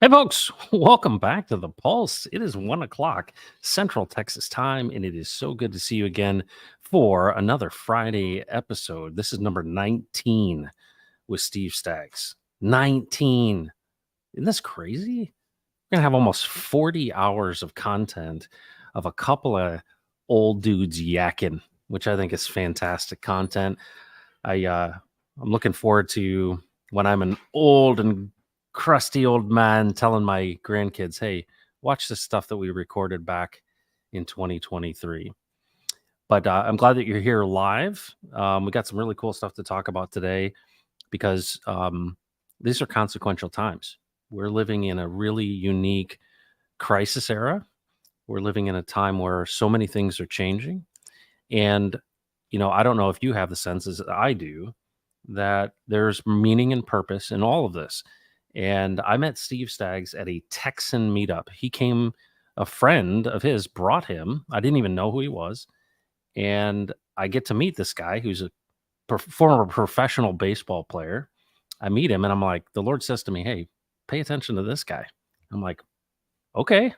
Hey, folks, welcome back to the Pulse. It is 1 o'clock Central Texas time, and it is so good to see you again for another Friday episode. This is number 19 with Steve Staggs. 19. Isn't this crazy? We're going to have almost 40 hours of content of a couple of old dudes yakking, which I think is fantastic content. I'm looking forward to when I'm an old and crusty old man telling my grandkids, hey, watch this stuff that we recorded back in 2023. But I'm glad that you're here live. We got some really cool stuff to talk about today because these are consequential times. We're living in a really unique crisis era. We're living in a time where so many things are changing. And, I don't know if you have the sense as I do that there's meaning and purpose in all of this. And I met Steve Staggs at a Texan meetup. A friend of his brought him. I didn't even know who he was. And I get to meet this guy who's a former professional baseball player. I meet him and I'm like, the Lord says to me, hey, pay attention to this guy. I'm like, okay.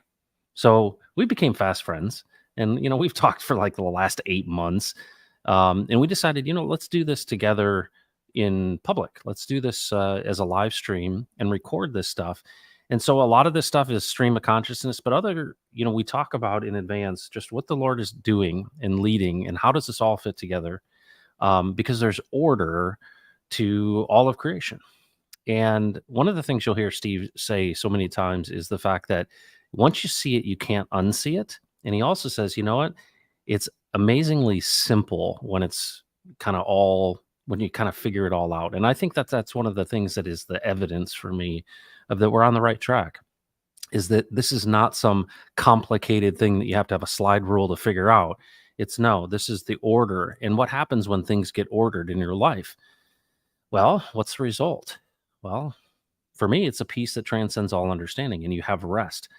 So we became fast friends. And, we've talked for like the last 8 months. And we decided, let's do this together in public. Let's do this as a live stream and record this stuff. And so a lot of this stuff is stream of consciousness, but we talk about in advance just what the Lord is doing and leading and how does this all fit together? Because there's order to all of creation. And one of the things you'll hear Steve say so many times is the fact that once you see it, you can't unsee it. And he also says, you know what? It's amazingly simple when it's when you kind of figure it all out. And I think that's one of the things that is the evidence for me of that we're on the right track, is that this is not some complicated thing that you have to have a slide rule to figure out. This is the order. And what happens when things get ordered in your life? Well, what's the result? Well, for me, it's a peace that transcends all understanding, and you have rest.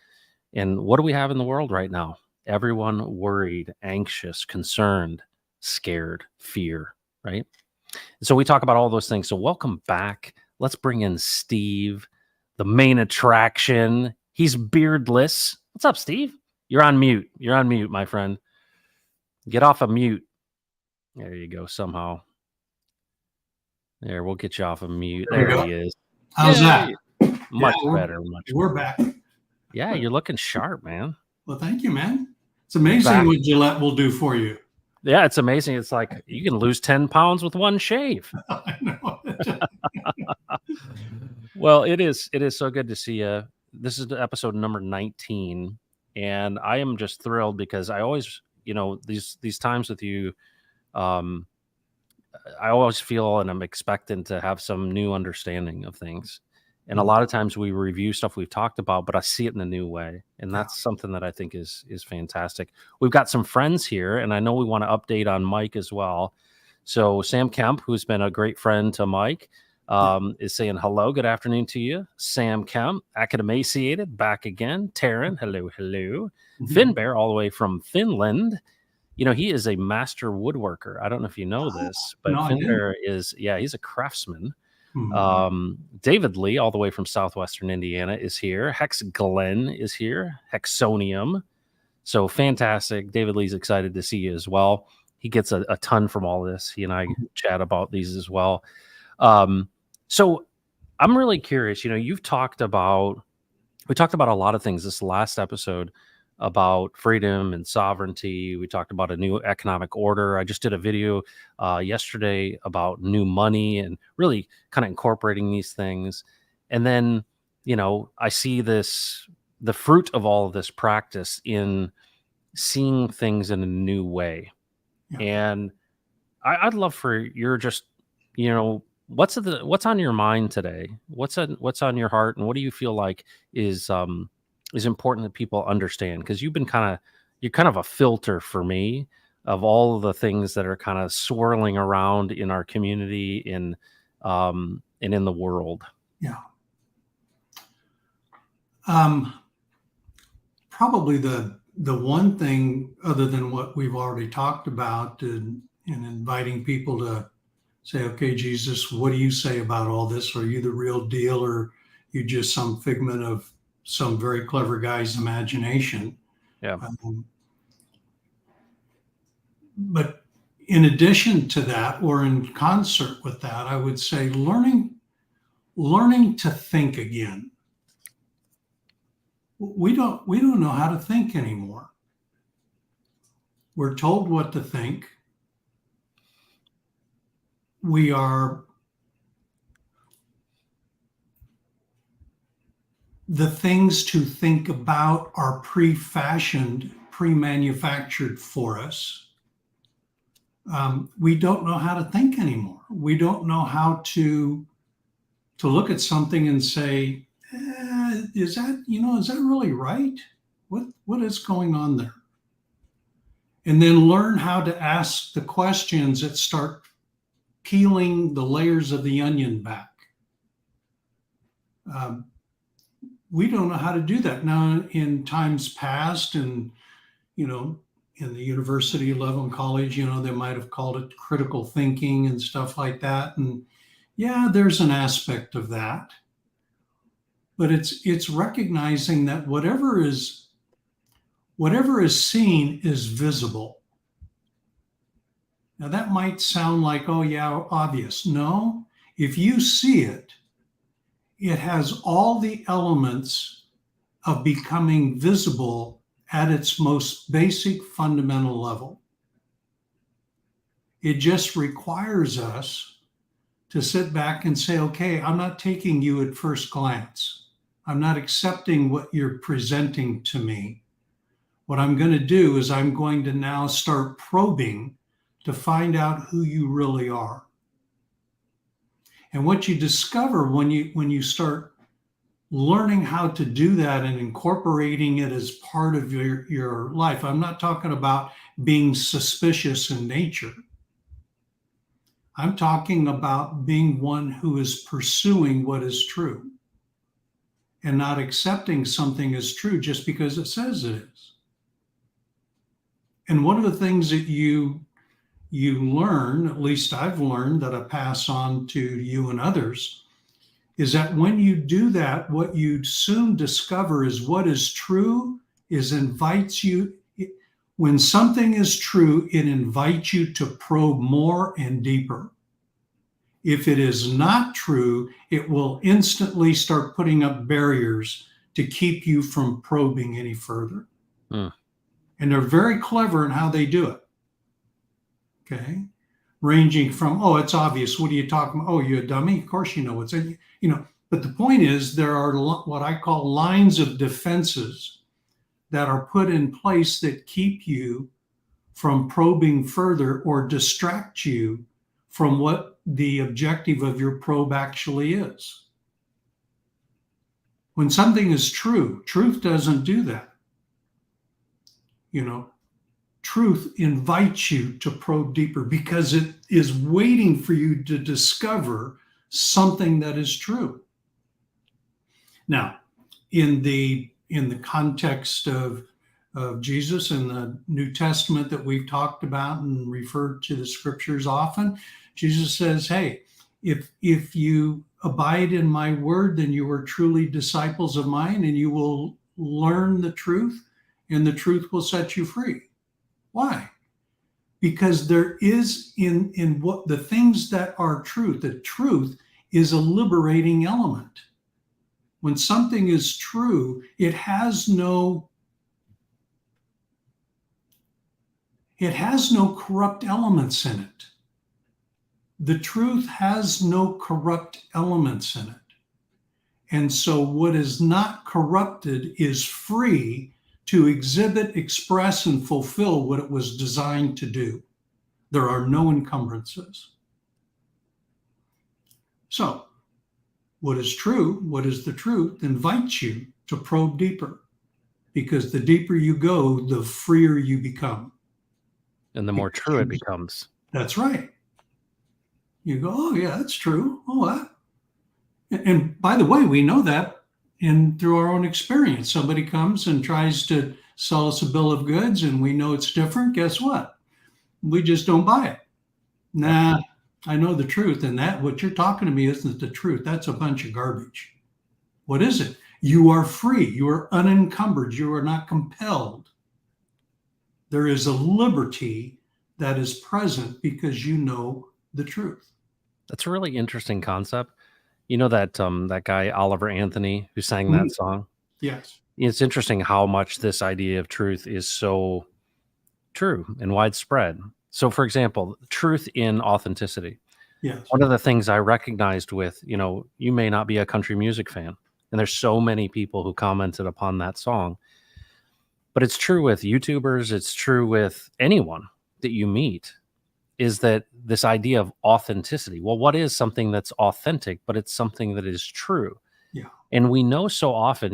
And what do we have in the world right now? Everyone worried, anxious, concerned, scared, fear, right? So we talk about all those things. So welcome back. Let's bring in Steve, the main attraction. He's beardless. What's up, Steve? You're on mute. You're on mute, my friend. Get off of mute. There you go, somehow. There, we'll get you off of mute. There he is. How's that? Much better. We're back. Yeah, you're looking sharp, man. Well, thank you, man. It's amazing what Gillette will do for you. Yeah, it's amazing. It's like you can lose 10 pounds with one shave. I know. Well, it is so good to see you. This is episode number 19, and I am just thrilled because I always, these times with you, I always feel and I'm expectant to have some new understanding of things. And a lot of times we review stuff we've talked about, but I see it in a new way. And that's something that I think is fantastic. We've got some friends here, and I know we want to update on Mike as well. So Sam Kemp, who's been a great friend to Mike, is saying hello, good afternoon to you. Sam Kemp, Academaciated, back again. Taryn, hello. Mm-hmm. Finn Bear, all the way from Finland. He is a master woodworker. I don't know if you know this, but Finn Bear he's a craftsman. Mm-hmm. David Lee, all the way from southwestern Indiana, is here. Hex Glenn is here. Hexonium. So fantastic. David Lee's excited to see you as well. he gets a ton from all this. He and I chat about these as well. So I'm really curious. You've talked about we talked about a lot of things this last episode about freedom and sovereignty. We talked about a new economic order. I just did a video yesterday about new money and really kind of incorporating these things. And then, I see the fruit of all of this practice in seeing things in a new way. Yeah. And I'd love for your just, what's on your mind today? What's on your heart, and what do you feel like is important that people understand? Because you're kind of a filter for me of all of the things that are kind of swirling around in our community and in the world. Yeah. Probably the one thing other than what we've already talked about in inviting people to say, okay, Jesus, what do you say about all this? Are you the real deal, or you just some figment of some very clever guy's imagination? Yeah. But in addition to that, or in concert with that, I would say learning to think again. We don't know how to think anymore. We're told what to think. The things to think about are pre-fashioned, pre-manufactured for us. We don't know how to think anymore. We don't know how to look at something and say, is that really right? What is going on there? And then learn how to ask the questions that start peeling the layers of the onion back. We don't know how to do that now. In times past, and in the university level and college, they might have called it critical thinking and stuff like that. And yeah, there's an aspect of that, but it's recognizing that whatever is seen is visible. Now that might sound like, oh yeah, obvious. No, if you see it, it has all the elements of becoming visible at its most basic fundamental level. It just requires us to sit back and say, okay, I'm not taking you at first glance. I'm not accepting what you're presenting to me. What I'm going to do is I'm going to now start probing to find out who you really are. And what you discover when you start learning how to do that and incorporating it as part of your life. I'm not talking about being suspicious in nature. I'm talking about being one who is pursuing what is true and not accepting something as true just because it says it is. And one of the things that you learn, at least I've learned that I pass on to you and others, is that when you do that, what you soon discover is what is true invites you. When something is true, it invites you to probe more and deeper. If it is not true, it will instantly start putting up barriers to keep you from probing any further. And they're very clever in how they do it. Okay. Ranging from, oh, it's obvious. What are you talking about? Oh, you a dummy? Of course you know what's in you. But the point is, there are what I call lines of defenses that are put in place that keep you from probing further or distract you from what the objective of your probe actually is. When something is true, truth doesn't do that. Truth invites you to probe deeper because it is waiting for you to discover something that is true. Now, in the context of Jesus and the New Testament that we've talked about and referred to the scriptures often, Jesus says, hey, if you abide in my word, then you are truly disciples of mine, and you will learn the truth, and the truth will set you free. Why? because there is in what the things that are truth, the truth is a liberating element. When something is true, it has no corrupt elements in it. The truth has no corrupt elements in it. And so what is not corrupted is free to exhibit, express, and fulfill what it was designed to do. There are no encumbrances. So, what is true, what is the truth, invites you to probe deeper, because the deeper you go, the freer you become. And the more true it becomes. That's right. You go, oh, yeah, that's true. Oh, and by the way, we know that through our own experience. Somebody comes and tries to sell us a bill of goods, and we know it's different. Guess what? We just don't buy it. Nah, I know the truth, and that what you're talking to me isn't the truth. That's a bunch of garbage. What is it? You are free. You are unencumbered. You are not compelled. There is a liberty that is present because you know the truth. That's a really interesting concept. You know that that guy Oliver Anthony who sang that song? Yes. It's interesting how much this idea of truth is so true and widespread. So, for example, truth in authenticity. Yes. One of the things I recognized with, you may not be a country music fan, and there's so many people who commented upon that song, but it's true with YouTubers, it's true with anyone that you meet, is that this idea of authenticity. Well, what is something that's authentic, but it's something that is true? Yeah. And we know so often,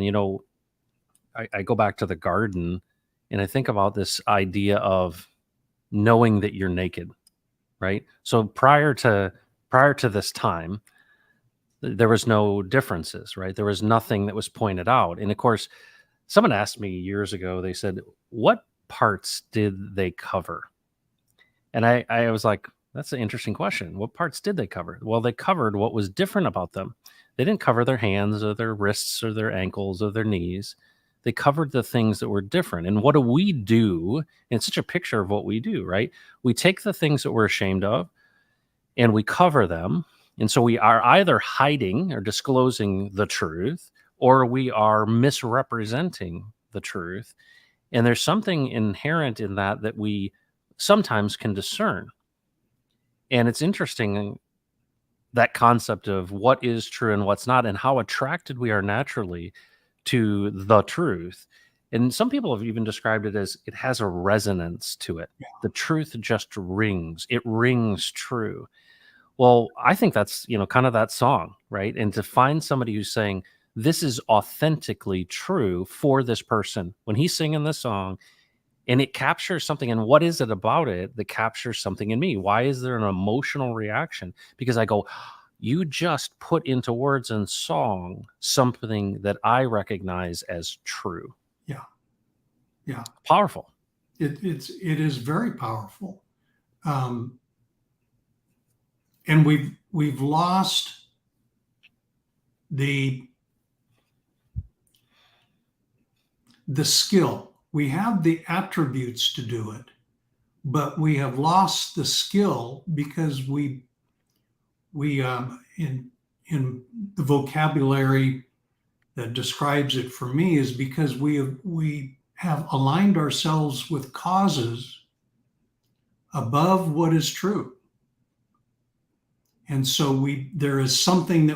I go back to the garden and I think about this idea of knowing that you're naked, right? So prior to this time, there was no differences, right? There was nothing that was pointed out. And of course, someone asked me years ago, they said, what parts did they cover? And I was like, that's an interesting question. What parts did they cover? Well, they covered what was different about them. They didn't cover their hands or their wrists or their ankles or their knees. They covered the things that were different. And what do we do? And it's such a picture of what we do, right? We take the things that we're ashamed of and we cover them. And so we are either hiding or disclosing the truth, or we are misrepresenting the truth. And there's something inherent in that we sometimes can discern. And it's interesting, that concept of what is true and what's not, and how attracted we are naturally to the truth. And some people have even described it as it has a resonance to it. Yeah. The truth just rings. It rings true. Well, I think that's, kind of that song, right? And to find somebody who's saying, this is authentically true for this person when he's singing this song, and it captures something. And what is it about it that captures something in me? Why is there an emotional reaction? Because I go, you just put into words and song something that I recognize as true. Yeah. Yeah. Powerful. It is very powerful. And we've lost the skill. We have the attributes to do it, but we have lost the skill because we in the vocabulary that describes it for me is because we have aligned ourselves with causes above what is true. And so there is something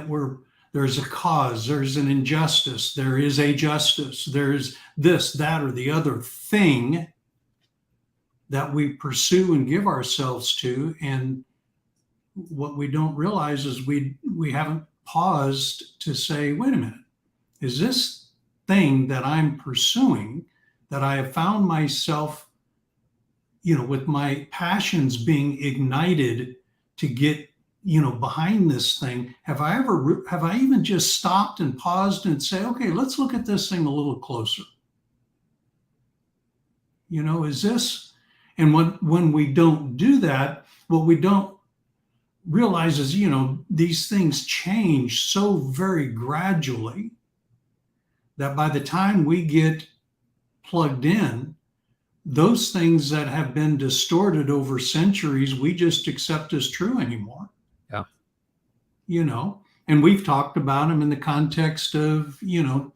there's a cause, there's an injustice, there is a justice, there's this, that, or the other thing that we pursue and give ourselves to. And what we don't realize is we haven't paused to say, wait a minute, is this thing that I'm pursuing, that I have found myself, with my passions being ignited to get behind this thing, have I even just stopped and paused and say, okay, let's look at this thing a little closer? Is this? And when we don't do that, what we don't realize is, these things change so very gradually that by the time we get plugged in, those things that have been distorted over centuries, we just accept as true anymore. Yeah. And we've talked about them in the context of, the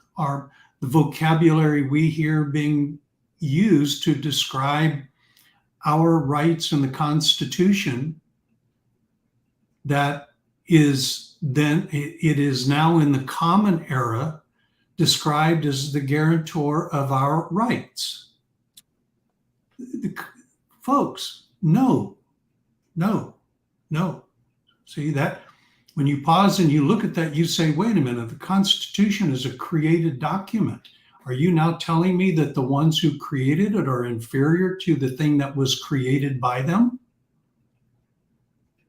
vocabulary we hear being used to describe our rights in the Constitution that is then it is now in the common era described as the guarantor of our rights. Folks, no. See that when you pause and you look at that, you say, wait a minute, the Constitution is a created document. Are you now telling me that the ones who created it are inferior to the thing that was created by them?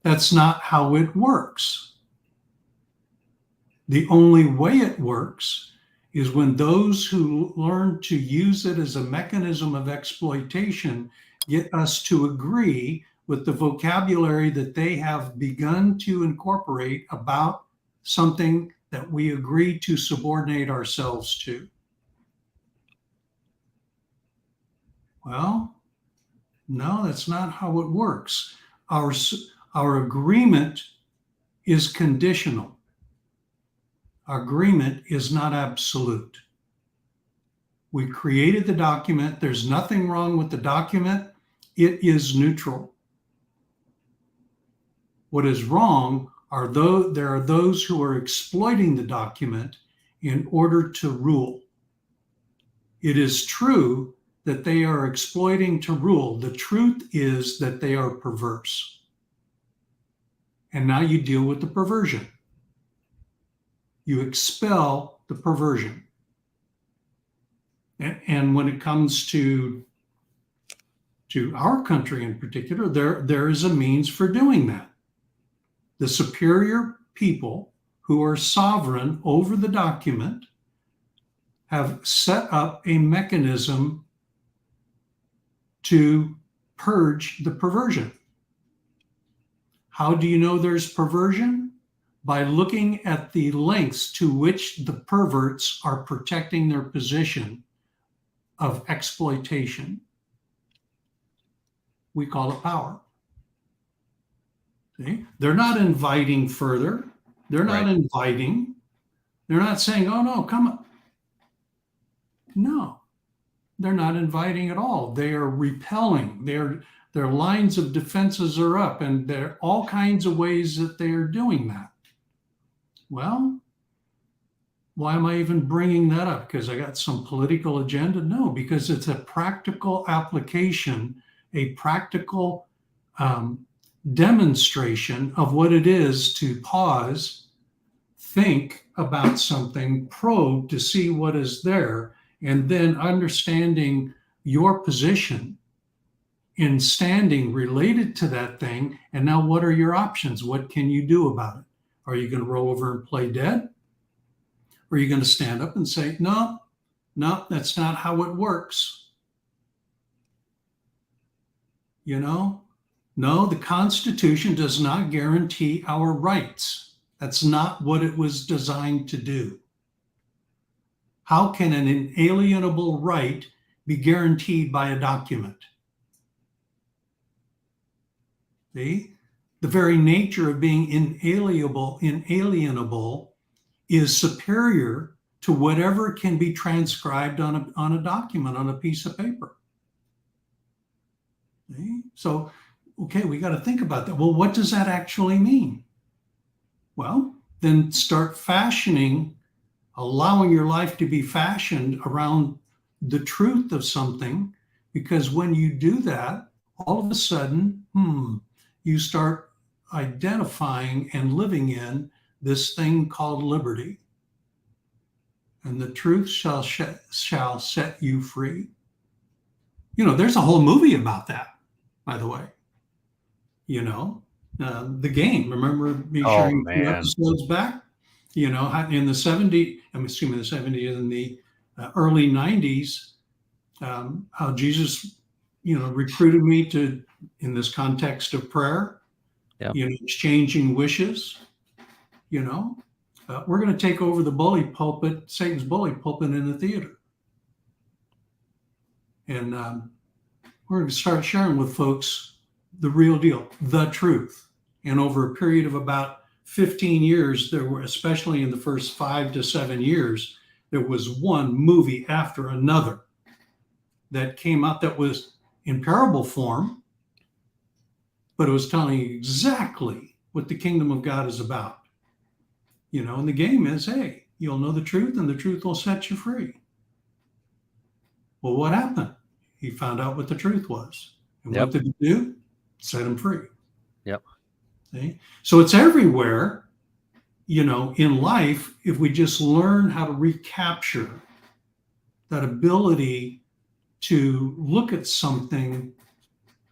That's not how it works. The only way it works is when those who learn to use it as a mechanism of exploitation get us to agree with the vocabulary that they have begun to incorporate about something that we agree to subordinate ourselves to. Well, no, that's not how it works. Our agreement is conditional. Our agreement is not absolute. We created the document. There's nothing wrong with the document. It is neutral. What is wrong are there are those who are exploiting the document in order to rule. It is true that they are exploiting to rule. The truth is that they are perverse. And now you deal with the perversion. You expel the perversion. And when it comes to our country in particular, there is a means for doing that. The superior people who are sovereign over the document have set up a mechanism to purge the perversion. How do you know there's perversion? By looking at the lengths to which the perverts are protecting their position of exploitation. We call it power. See? They're not inviting further. They're not inviting. They're not saying, oh, no, come on. No, they're not inviting at all. They are repelling. Their lines of defenses are up, and there are all kinds of ways that they are doing that. Well, why am I even bringing that up? Because I got some political agenda? No, because it's a practical application, a practical demonstration of what it is to pause, think about something, probe to see what is there, and then understanding your position in standing related to that thing. And now what are your options? What can you do about it? Are you going to roll over and play dead? Or are you going to stand up and say, no, that's not how it works? No, the Constitution does not guarantee our rights. That's not what it was designed to do. How can an inalienable right be guaranteed by a document? See? The very nature of being inalienable is superior to whatever can be transcribed on a document, on a piece of paper. See? So, okay, we got to think about that. Well, what does that actually mean? Well, then start fashioning, allowing your life to be fashioned around the truth of something, because when you do that, all of a sudden, you start identifying and living in this thing called liberty. And the truth shall set you free. There's a whole movie about that, by the way. The Game. Remember me sharing a few episodes back? In the 70s, in the early 90s, how Jesus, recruited me to, in this context of prayer, exchanging wishes, we're going to take over the bully pulpit, Satan's bully pulpit in the theater. And we're going to start sharing with folks the real deal, the truth. And over a period of about 15 years, there were, especially in the first 5 to 7 years, there was one movie after another that came out that was in parable form, but it was telling you exactly what the kingdom of God is about. And the game is, hey, you'll know the truth and the truth will set you free. Well, what happened? He found out what the truth was. And Yep. what did he do? Set him free. Yep. See? So it's everywhere, in life, if we just learn how to recapture that ability to look at something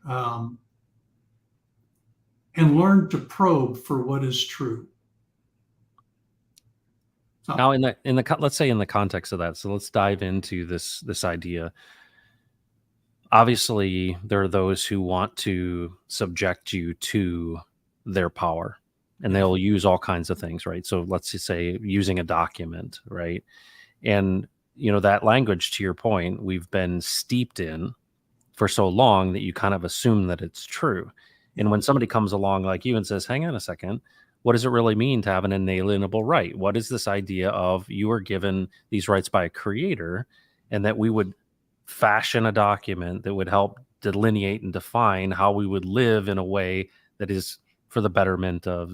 and learn to probe for what is true. So, Now, let's say in the context of that, so let's dive into this idea. Obviously, there are those who want to subject you to their power, and they'll use all kinds of things, right? So let's just say using a document, right? And that language, to your point, we've been steeped in for so long that you kind of assume that it's true. And when somebody comes along like you and says, hang on a second, what does it really mean to have an inalienable right? What is this idea of you are given these rights by a creator, and that we would fashion a document that would help delineate and define how we would live in a way that is for the betterment of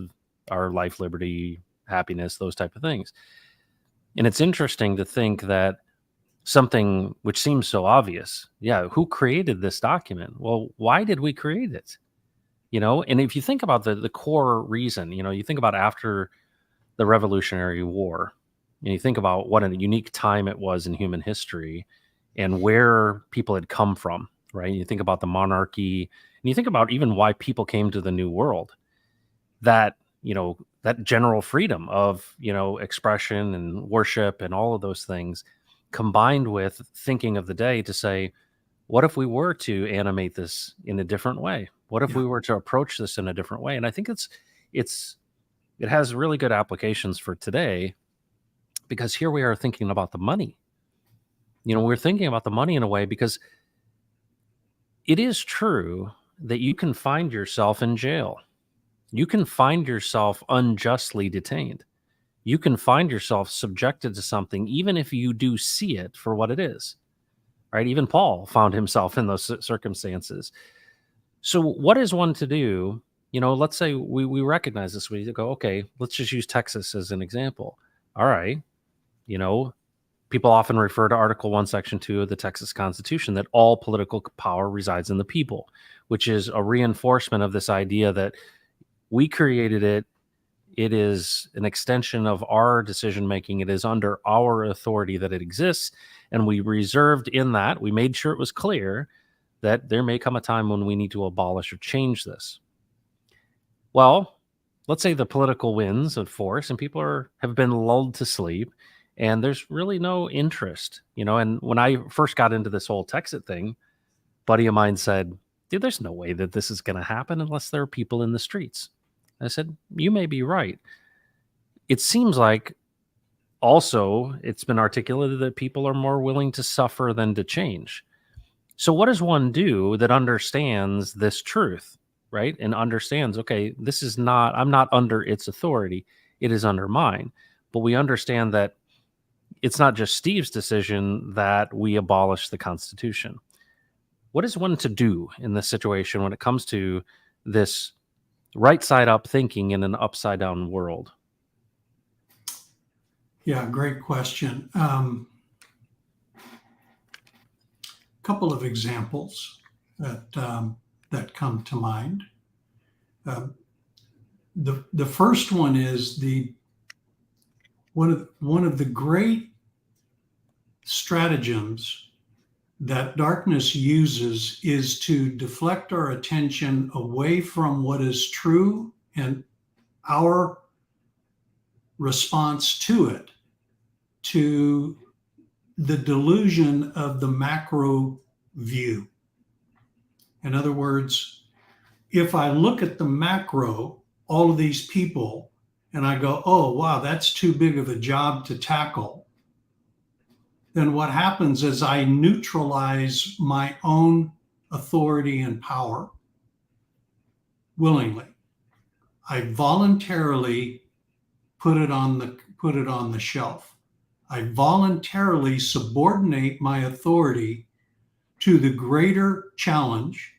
our life, liberty, happiness, those type of things. And it's interesting to think that something which seems so obvious, who created this document? Well, why did we create it? And if you think about the core reason, you think about after the Revolutionary War, and you think about what a unique time it was in human history and where people had come from, right? You think about the monarchy, and you think about even why people came to the New World, that general freedom of expression and worship and all of those things, combined with thinking of the day to say, what if we were to animate this in a different way? What if we were to approach this in a different way? And I think it has really good applications for today, because here we are thinking about the money. We're thinking about the money in a way because it is true that you can find yourself in jail. You can find yourself unjustly detained. You can find yourself subjected to something, even if you do see it for what it is, right? Even Paul found himself in those circumstances. So what is one to do? Let's say we recognize this. We go, okay, let's just use Texas as an example. All right. People often refer to Article 1, Section 2 of the Texas Constitution, that all political power resides in the people, which is a reinforcement of this idea that we created it. It is an extension of our decision-making. It is under our authority that it exists. And we reserved in that, we made sure it was clear that there may come a time when we need to abolish or change this. Well, let's say the political winds of force and people have been lulled to sleep and there's really no interest, and when I first got into this whole Texit thing, a buddy of mine said, dude, there's no way that this is going to happen unless there are people in the streets. I said, you may be right. It seems like also it's been articulated that people are more willing to suffer than to change. So what does one do that understands this truth, right? And understands, okay, I'm not under its authority. It is under mine. But we understand that it's not just Steve's decision that we abolish the Constitution. What is one to do in this situation when it comes to this right side up thinking in an upside down world? Yeah, great question. Couple of examples that come to mind. The first one is one of the great stratagems that darkness uses is to deflect our attention away from what is true and our response to it, to the delusion of the macro view. In other words, if I look at the macro, all of these people, and I go, oh, wow, that's too big of a job to tackle, then what happens is I neutralize my own authority, and power willingly. I voluntarily put it on the shelf. I voluntarily subordinate my authority to the greater challenge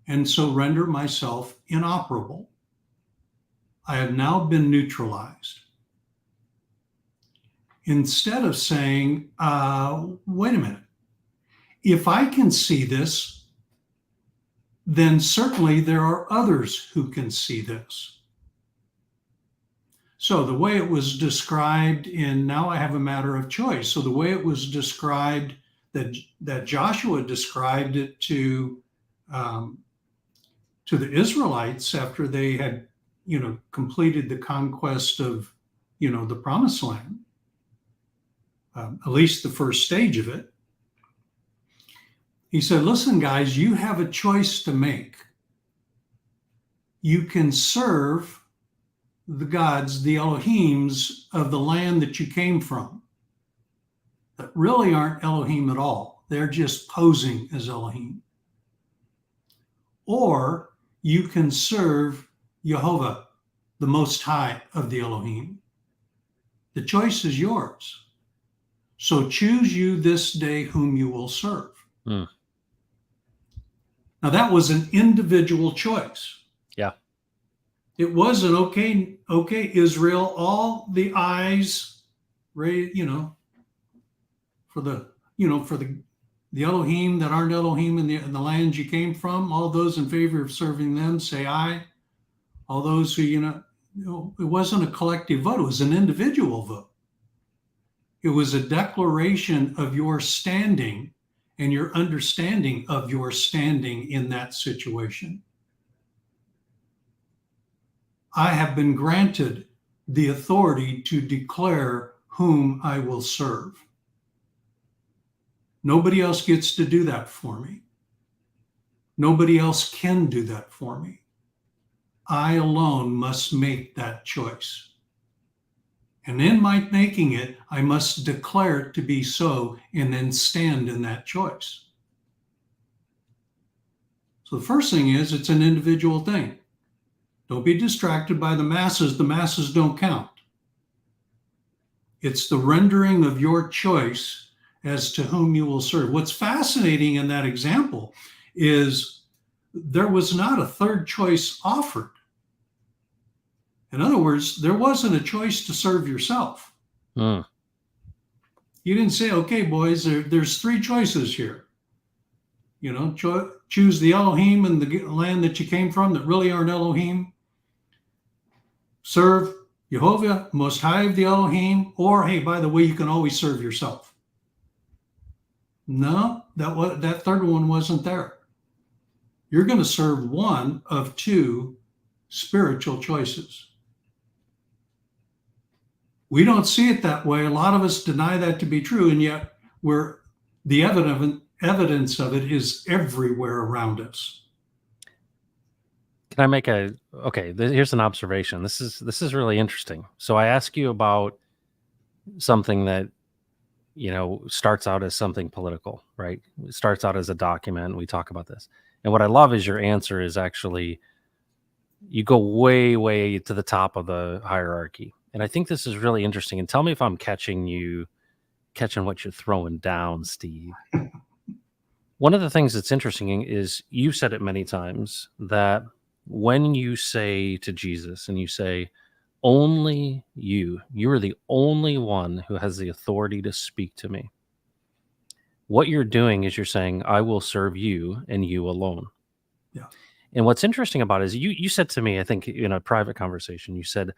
and so render myself inoperable. I have now been neutralized. Instead of saying, wait a minute, if I can see this, then certainly there are others who can see this. So the way it was described in Now I Have a Matter of Choice, so the way it was described, that Joshua described it to the Israelites after they had, completed the conquest of, the Promised Land, at least the first stage of it. He said, listen, guys, you have a choice to make. You can serve the gods, the Elohims of the land that you came from, that really aren't Elohim at all. They're just posing as Elohim. Or you can serve Jehovah, the Most High of the Elohim. The choice is yours. So choose you this day whom you will serve. Mm. Now, that was an individual choice. Yeah. It wasn't, okay, Israel, all the eyes, for the Elohim that aren't Elohim in the lands you came from, all those in favor of serving them, say aye. All those who, it wasn't a collective vote, it was an individual vote. It was a declaration of your standing and your understanding of your standing in that situation. I have been granted the authority to declare whom I will serve. Nobody else gets to do that for me. Nobody else can do that for me. I alone must make that choice. And in my making it, I must declare it to be so and then stand in that choice. So the first thing is, it's an individual thing. Don't be distracted by the masses. The masses don't count. It's the rendering of your choice as to whom you will serve. What's fascinating in that example is there was not a third choice offered. In other words, there wasn't a choice to serve yourself. Mm. You didn't say, okay, boys, there's three choices here. Choose the Elohim in the land that you came from that really aren't Elohim. Serve Jehovah, Most High of the Elohim, or, hey, by the way, you can always serve yourself. No, that third one wasn't there. You're going to serve one of two spiritual choices. We don't see it that way. A lot of us deny that to be true, and yet the evidence of it is everywhere around us. Can I make here's an observation. This is really interesting. So I ask you about something that, starts out as something political, right? It starts out as a document. We talk about this. And what I love is your answer is actually, you go way, way to the top of the hierarchy. And I think this is really interesting. And tell me if I'm catching what you're throwing down, Steve. One of the things that's interesting is you said it many times that when you say to Jesus and you say, only you are the only one who has the authority to speak to me. What you're doing is you're saying, I will serve you and you alone. Yeah. And what's interesting about it is you said to me, I think in a private conversation, you said,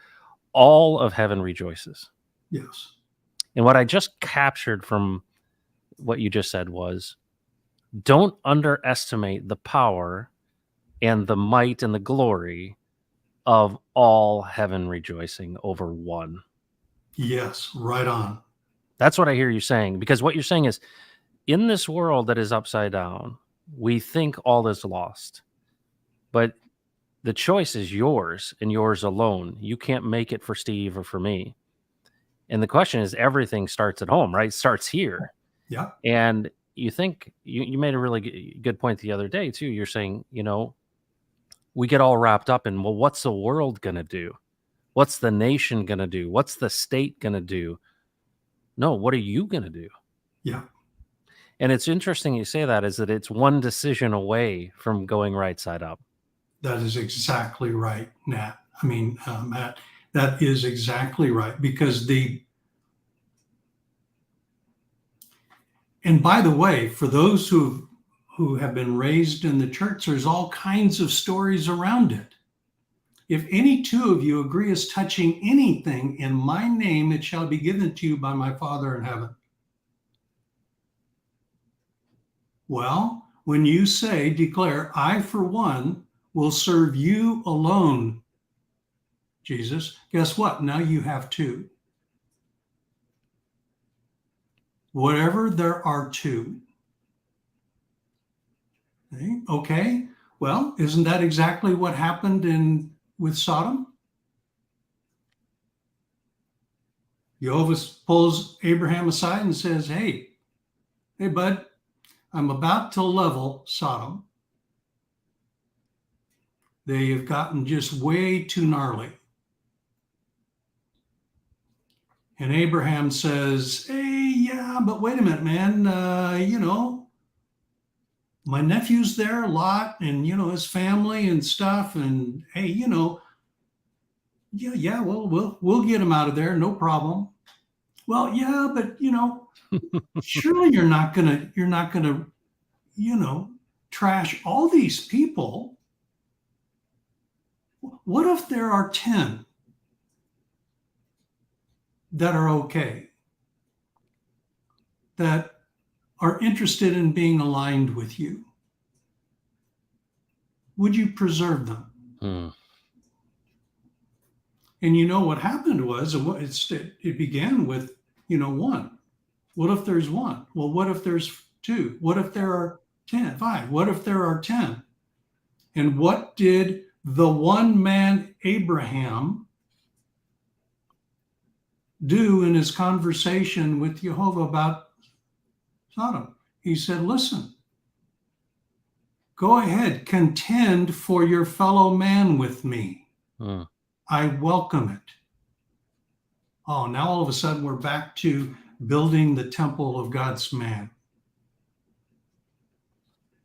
all of heaven rejoices. Yes. And what I just captured from what you just said was, don't underestimate the power and the might and the glory of all heaven rejoicing over one. Yes, right on. That's what I hear you saying, because what you're saying is, in this world that is upside down, we think all is lost, but the choice is yours and yours alone. You can't make it for Steve or for me. And the question is, everything starts at home, right? It starts here. Yeah. And you think you made a really good point the other day too. You're saying, we get all wrapped up in, well, what's the world going to do? What's the nation going to do? What's the state going to do? No, what are you going to do? Yeah, And it's interesting you say that, is that it's one decision away from going right side up. that is exactly right, Matt. That is exactly right because and by the way, for those who have been raised in the church, there's all kinds of stories around it. If any two of you agree as touching anything in my name, it shall be given to you by my Father in heaven. Well, when you declare, I for one will serve you alone, Jesus, guess what? Now you have two. Whatever there are two. Okay. Well, isn't that exactly what happened with Sodom? Jehovah pulls Abraham aside and says, hey, bud, I'm about to level Sodom. They have gotten just way too gnarly. And Abraham says, hey, yeah, but wait a minute, man. My nephew's there a lot and, his family and stuff. And hey, yeah, well, we'll get him out of there. No problem. Well, yeah, but, surely you're not going to, trash all these people. What if there are 10 that are okay, that are interested in being aligned with you? Would you preserve them? Hmm. And what happened was it began with, one. What if there's one? Well, what if there's two? What if there are 10? Five. What if there are 10? And what did the one man Abraham do in his conversation with Jehovah about Sodom? He said, listen, go ahead, contend for your fellow man with me. Hmm. I welcome it. Oh, now all of a sudden we're back to building the temple of God's man.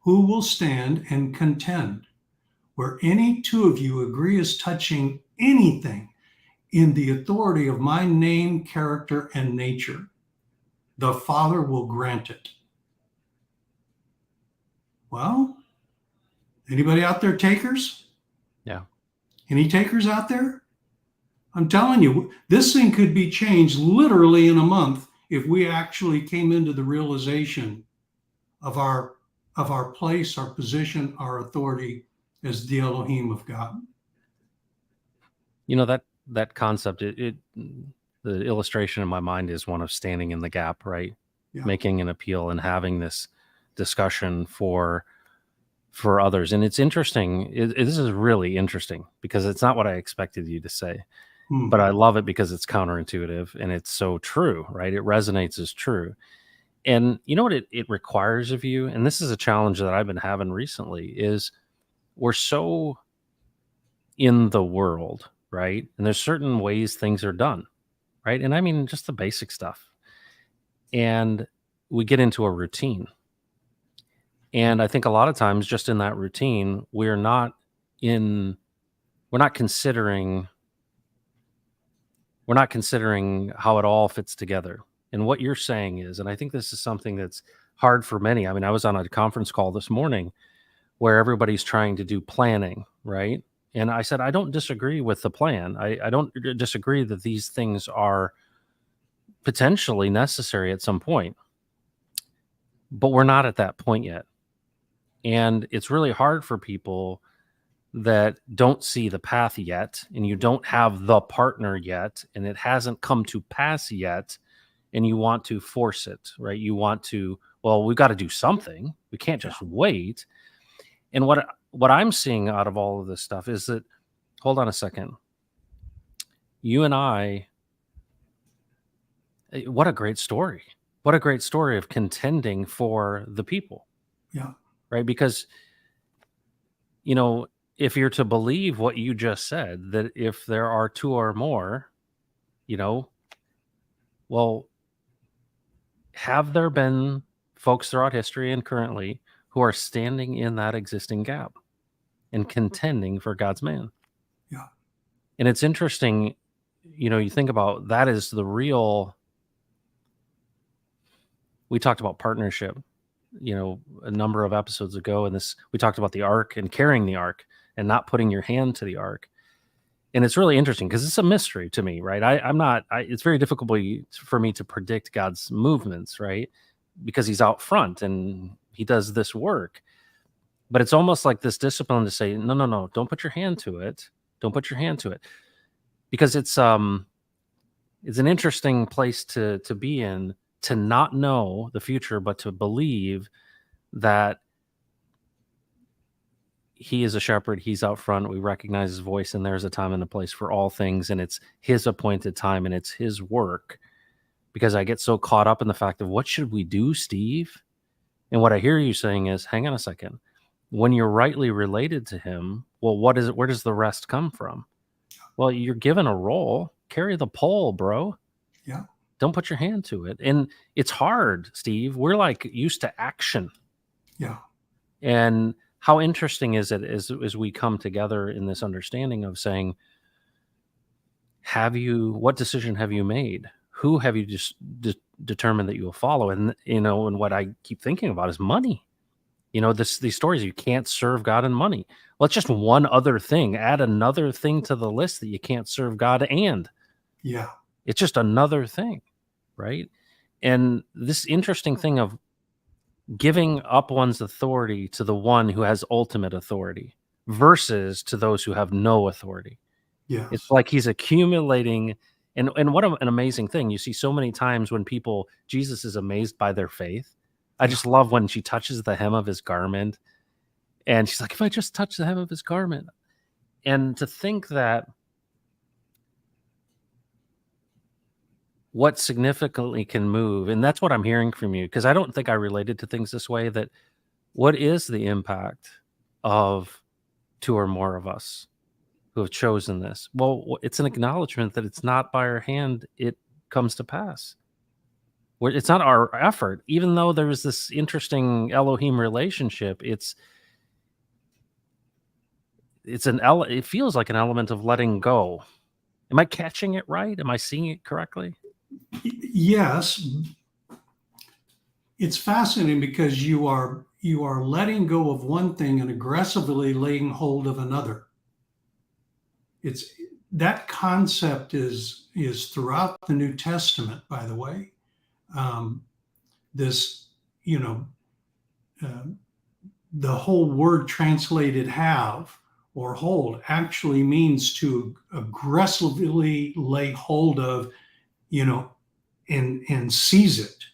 Who will stand and contend? Where any two of you agree as touching anything in the authority of my name, character, and nature, the Father will grant it. Well, anybody out there takers? Yeah. Any takers out there? I'm telling you, this thing could be changed literally in a month if we actually came into the realization of our place, our position, our authority as the Elohim of God. That concept, the illustration in my mind is one of standing in the gap, right? Yeah. Making an appeal and having this discussion for others. And it's interesting. This is really interesting because it's not what I expected you to say, but I love it because it's counterintuitive and it's so true, right? It resonates as true. And you know what it requires of you? And this is a challenge that I've been having recently is we're so in the world, right? And there's certain ways things are done, right? And I mean, just the basic stuff. And we get into a routine. And I think a lot of times just in that routine, in, we're not considering, how it all fits together. And what you're saying is, and I think this is something that's hard for many. I mean, I was on a conference call this morning where everybody's trying to do planning, right? And I said, I don't disagree with the plan. I don't disagree that these things are potentially necessary at some point, but we're not at that point yet. And it's really hard for people that don't see the path yet, and you don't have the partner yet, and it hasn't come to pass yet, and you want to force it, right? You want to, well, we've got to do something. We can't just wait. And what I'm seeing out of all of this stuff is that, hold on a second, you and I, what a great story. what a great story of contending for the people, Yeah. right? Because, you know, if you're to believe what you just said, that if there are two or more, you know, well, have there been folks throughout history and currently who are standing in that existing gap and contending for God's man? Yeah. And it's interesting, you know, you think about that is the real. We talked about partnership, you know, a number of episodes ago, and this we talked about the ark and carrying the ark and not putting your hand to the ark. And it's really interesting because it's a mystery to me, right? I'm not. It's very difficult for me to predict God's movements, right? Because He's out front and He does this work. But it's almost like this discipline to say, no, no, no, don't put your hand to it. Don't put your hand to it, because it's an interesting place to be in, to not know the future, but to believe that He is a shepherd. He's out front. We recognize His voice, and there's a time and a place for all things, and it's His appointed time, and it's His work. Because I get so caught up in the fact of what should we do, Steve? And what I hear you saying is, hang on a second. When you're rightly related to Him, well, what is it? Where does the rest come from? Well, you're given a role. Carry the pole, bro. Yeah. Don't put your hand to it. And it's hard, Steve. We're like used to action. Yeah. And how interesting is it as we come together in this understanding of saying, what decision have you made? Who have you just determined that you will follow? And, you know, and what I keep thinking about is money. You know, these stories, you can't serve God and money. Well, it's just one other thing. Add another thing to the list that you can't serve God and. Yeah. It's just another thing, right? And this interesting thing of giving up one's authority to the one who has ultimate authority versus to those who have no authority. It's Yes. like He's accumulating. And what an amazing thing. You see so many times when Jesus is amazed by their faith. I Yeah. just love when she touches the hem of His garment and she's like, if I just touch the hem of His garment. And to think that what significantly can move, and that's what I'm hearing from you, because I don't think I related to things this way, that what is the impact of two or more of us who have chosen this? Well, it's an acknowledgement that it's not by our hand it comes to pass. It's not our effort, even though there's this interesting Elohim relationship. It feels like an element of letting go. Am I catching it right? Am I seeing it correctly? Yes. It's fascinating because you are letting go of one thing and aggressively laying hold of another. It's that concept is throughout the New Testament, by the way. This, you know, the whole word translated have or hold actually means to aggressively lay hold of, you know, and seize it.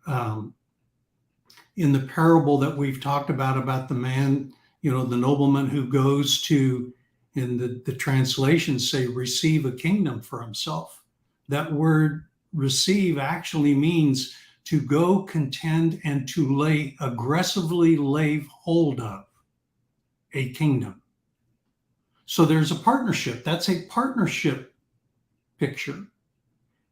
In the parable that we've talked about the man, you know, the nobleman who goes to, in the translations say, receive a kingdom for himself. That word receive actually means to go contend and to aggressively lay hold of a kingdom. So there's a partnership. That's a partnership picture.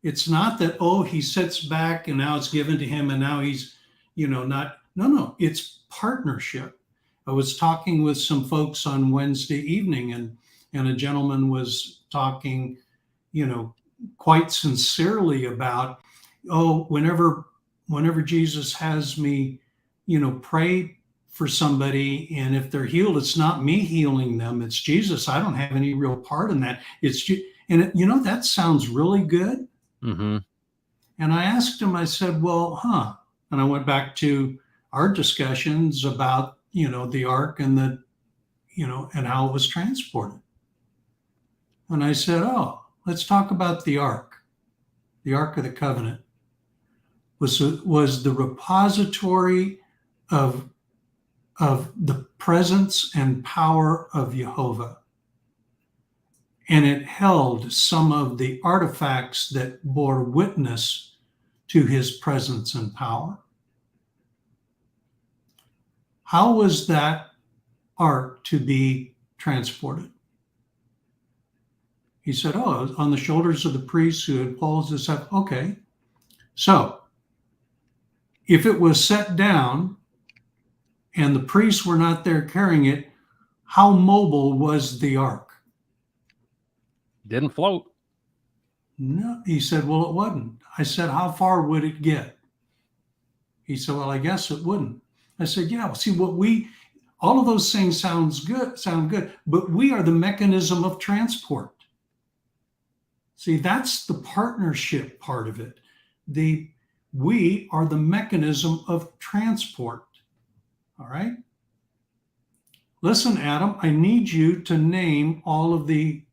It's not that, oh, he sits back and now it's given to him and now he's, you know, not, no, it's partnership. I was talking with some folks on Wednesday evening and a gentleman was talking, you know, quite sincerely about, oh, whenever Jesus has me, you know, pray for somebody, and if they're healed, it's not me healing them, it's Jesus. I don't have any real part in that. And you know, that sounds really good. Mm-hmm. And I asked him, I said, well, and I went back to our discussions about, you know, the ark and and how it was transported. And I said, oh, let's talk about the ark. The Ark of the Covenant was the repository of the presence and power of Jehovah. And it held some of the artifacts that bore witness to his presence and power. How was that ark to be transported? He said, oh, it was on the shoulders of the priests who had poles and stuff. Okay. So if it was set down and the priests were not there carrying it, how mobile was the ark? Didn't float. No, he said, well, it wasn't. I said, how far would it get? He said, well, I guess it wouldn't. I said, yeah, well, see all of those things sound good, but we are the mechanism of transport. See, that's the partnership part of it. We are the mechanism of transport. All right. Listen, Adam, I need you to name all of the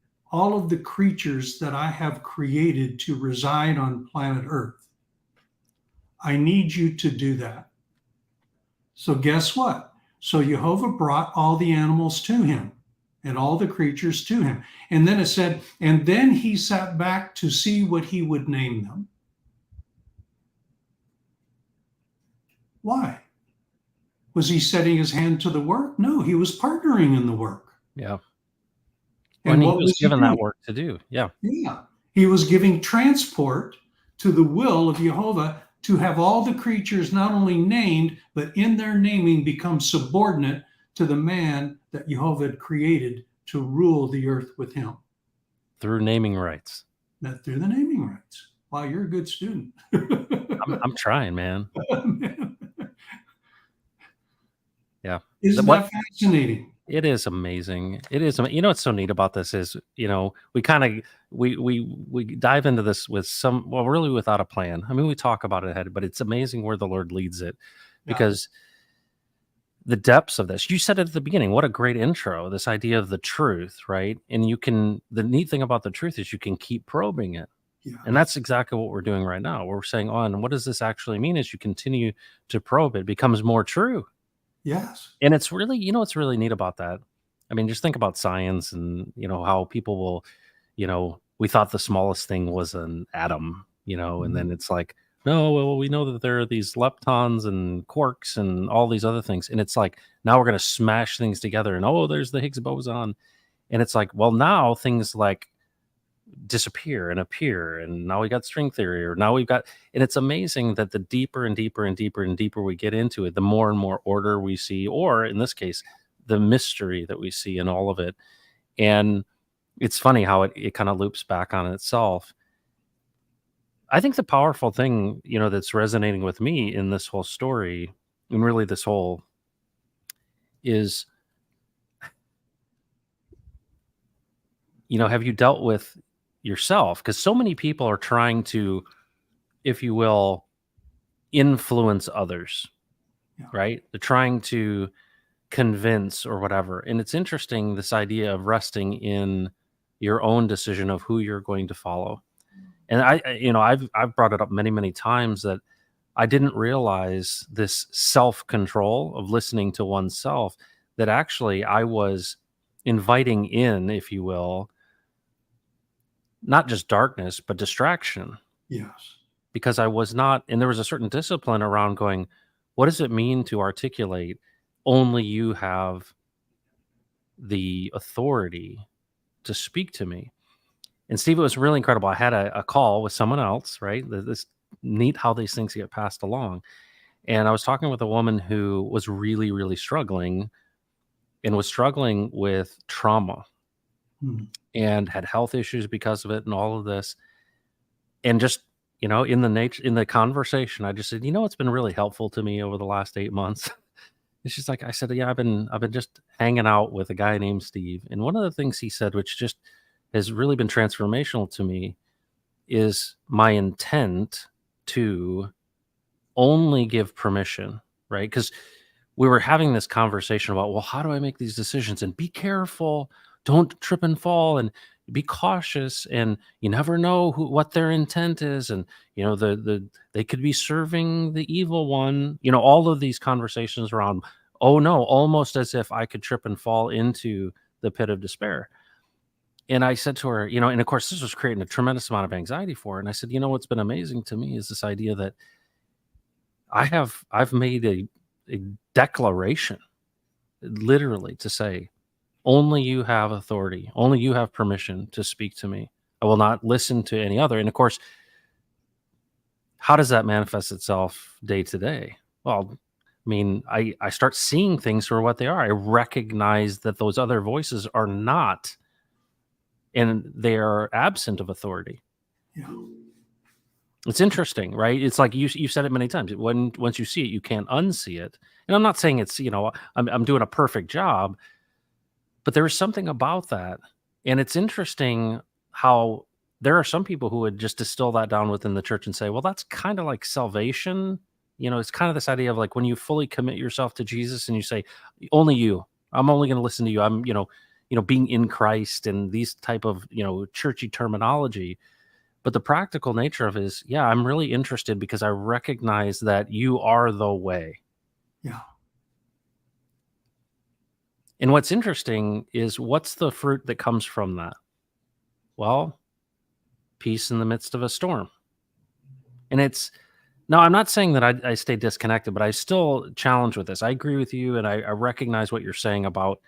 creatures that I have created to reside on planet Earth. I need you to do that. So guess what? So Jehovah brought all the animals to him and all the creatures to him. And then it said, and then he sat back to see what he would name them. Why? Was he setting his hand to the work? No, he was partnering in the work. Yeah. And he what was given doing? that work to do. Yeah. Yeah. He was giving transport to the will of Jehovah to have all the creatures not only named, but in their naming become subordinate to the man that Jehovah had created to rule the earth with him. Through naming rights. Through the naming rights. Wow, you're a good student. I'm trying, man. Yeah. Isn't that fascinating? It is amazing. It is. What's so neat about this is, we kind of we dive into this with really without a plan. I mean, we talk about it ahead, but it's amazing where the Lord leads it, because the depths of this. You said it at the beginning. What a great intro! This idea of the truth, right? And the neat thing about the truth is you can keep probing it. Yeah. And that's exactly what we're doing right now. We're saying, and what does this actually mean? As you continue to probe, it becomes more true. Yes. And it's really, what's really neat about that. I mean, just think about science and, how people will, we thought the smallest thing was an atom, and then it's like, no, well, we know that there are these leptons and quarks and all these other things. And it's like, now we're going to smash things together and, there's the Higgs boson. And it's like, well, now things like disappear and appear, and now we got string theory, or now we've got, and it's amazing that the deeper and deeper and deeper and deeper we get into it, the more and more order we see, or in this case, the mystery that we see in all of it. And it's funny how it kind of loops back on itself. I think the powerful thing, that's resonating with me in this whole story, and really this whole, is, have you dealt with yourself? Because so many people are trying to, if you will, influence others, right? They're trying to convince or whatever. And it's interesting, this idea of resting in your own decision of who you're going to follow. And I've brought it up many, many times that I didn't realize this self-control of listening to oneself, that actually I was inviting in, if you will, not just darkness, but distraction. Yes. Because I was not, and there was a certain discipline around going, what does it mean to articulate only you have the authority to speak to me? And Steve, it was really incredible. I had a call with someone else, right? This neat how these things get passed along. And I was talking with a woman who was really, really struggling, and was struggling with trauma. And had health issues because of it and all of this. And just, in the conversation, I just said, it's been really helpful to me over the last 8 months. And she's like, I said, yeah, I've been just hanging out with a guy named Steve. And one of the things he said, which just has really been transformational to me, is my intent to only give permission, right? Because we were having this conversation about, well, how do I make these decisions? And be careful. Don't trip and fall, and be cautious, and you never know what their intent is, and they could be serving the evil one. All of these conversations around, oh no, almost as if I could trip and fall into the pit of despair. And I said to her, and of course, this was creating a tremendous amount of anxiety for her. And I said, what's been amazing to me is this idea that I've made a declaration, literally, to say, only you have authority, only you have permission to speak to me. I will not listen to any other. And of course, how does that manifest itself day to day? Well, I mean, I start seeing things for what they are. I recognize that those other voices are not, and they are absent of authority. Yeah. It's interesting, right? It's like you said it many times. Once you see it, you can't unsee it. And I'm not saying it's, I'm doing a perfect job, but there is something about that. And it's interesting how there are some people who would just distill that down within the church and say, well, that's kind of like salvation. It's kind of this idea of like when you fully commit yourself to Jesus and you say, only you, I'm only going to listen to you. I'm, being in Christ and these type of, churchy terminology. But the practical nature of it is, yeah, I'm really interested because I recognize that you are the way. Yeah. And what's interesting is what's the fruit that comes from that? Well, peace in the midst of a storm. And I'm not saying that I stay disconnected, but I still challenge with this. I agree with you. And I recognize what you're saying about,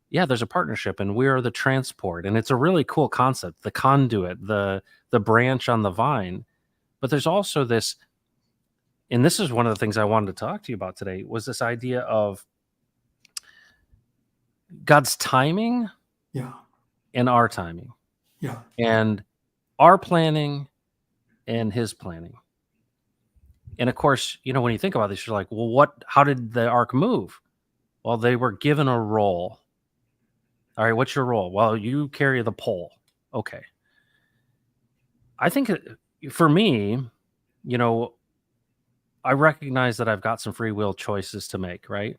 yeah, there's a partnership and we are the transport. And it's a really cool concept, the conduit, the branch on the vine. But there's also this, and this is one of the things I wanted to talk to you about today, was this idea of God's timing Yeah. and our timing. Yeah. And our planning and his planning. And of course, when you think about this, you're like, well, how did the ark move? Well, they were given a role. All right, what's your role? Well, you carry the pole. Okay. I think for me, I recognize that I've got some free will choices to make, right?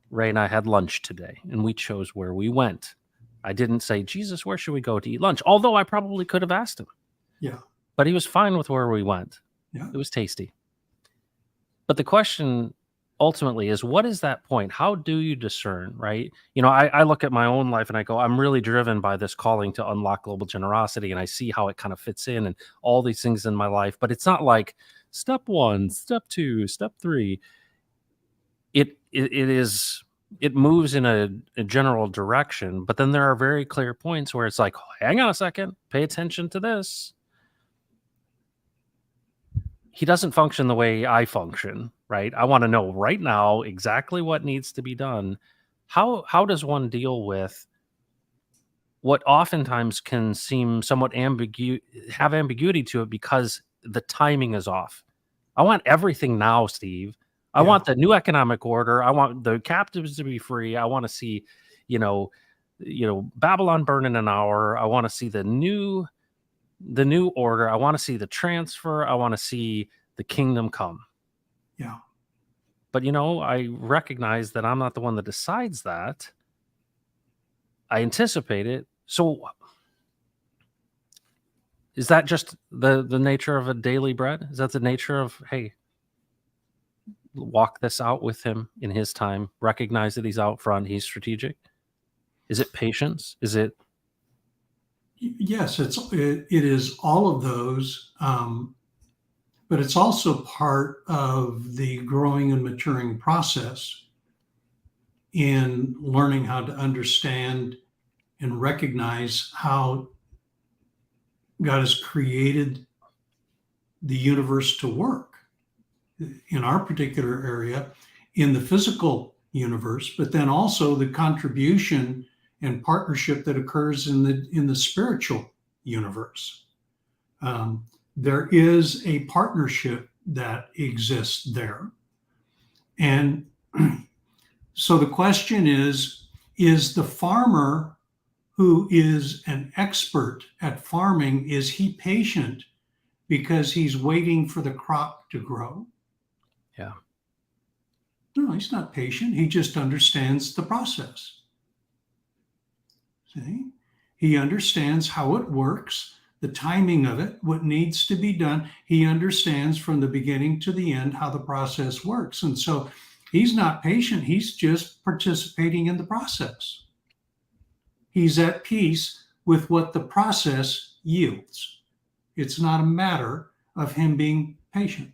Ray and I had lunch today and we chose where we went. I didn't say, Jesus, where should we go to eat lunch? Although I probably could have asked him. Yeah. But he was fine with where we went. Yeah. It was tasty. But the question ultimately is, what is that point? How do you discern, right? I look at my own life and I go, I'm really driven by this calling to unlock global generosity. And I see how it kind of fits in and all these things in my life. But it's not like step 1, step 2, step 3. It moves in a general direction. But then there are very clear points where it's like, hang on a second, pay attention to this. He doesn't function the way I function, right? I want to know right now exactly what needs to be done. How does one deal with what oftentimes can seem somewhat have ambiguity to it because the timing is off? I want everything now, Steve. I want the new economic order. I want the captives to be free. I want to see, Babylon burn in an hour. I want to see the new order. I want to see the transfer. I want to see the kingdom come. Yeah. But, I recognize that I'm not the one that decides that. I anticipate it. So is that just the nature of a daily bread? Is that the nature of, hey, walk this out with him in his time, recognize that he's out front, he's strategic? Is it patience? Is it? Yes, it is all of those, but it's also part of the growing and maturing process in learning how to understand and recognize how God has created the universe to work in our particular area in the physical universe, but then also the contribution and partnership that occurs in the spiritual universe. There is a partnership that exists there. And so the question is the farmer who is an expert at farming, is he patient because he's waiting for the crop to grow? Yeah. No, he's not patient. He just understands the process. See? He understands how it works, the timing of it, what needs to be done. He understands from the beginning to the end how the process works. And so he's not patient. He's just participating in the process. He's at peace with what the process yields. It's not a matter of him being patient.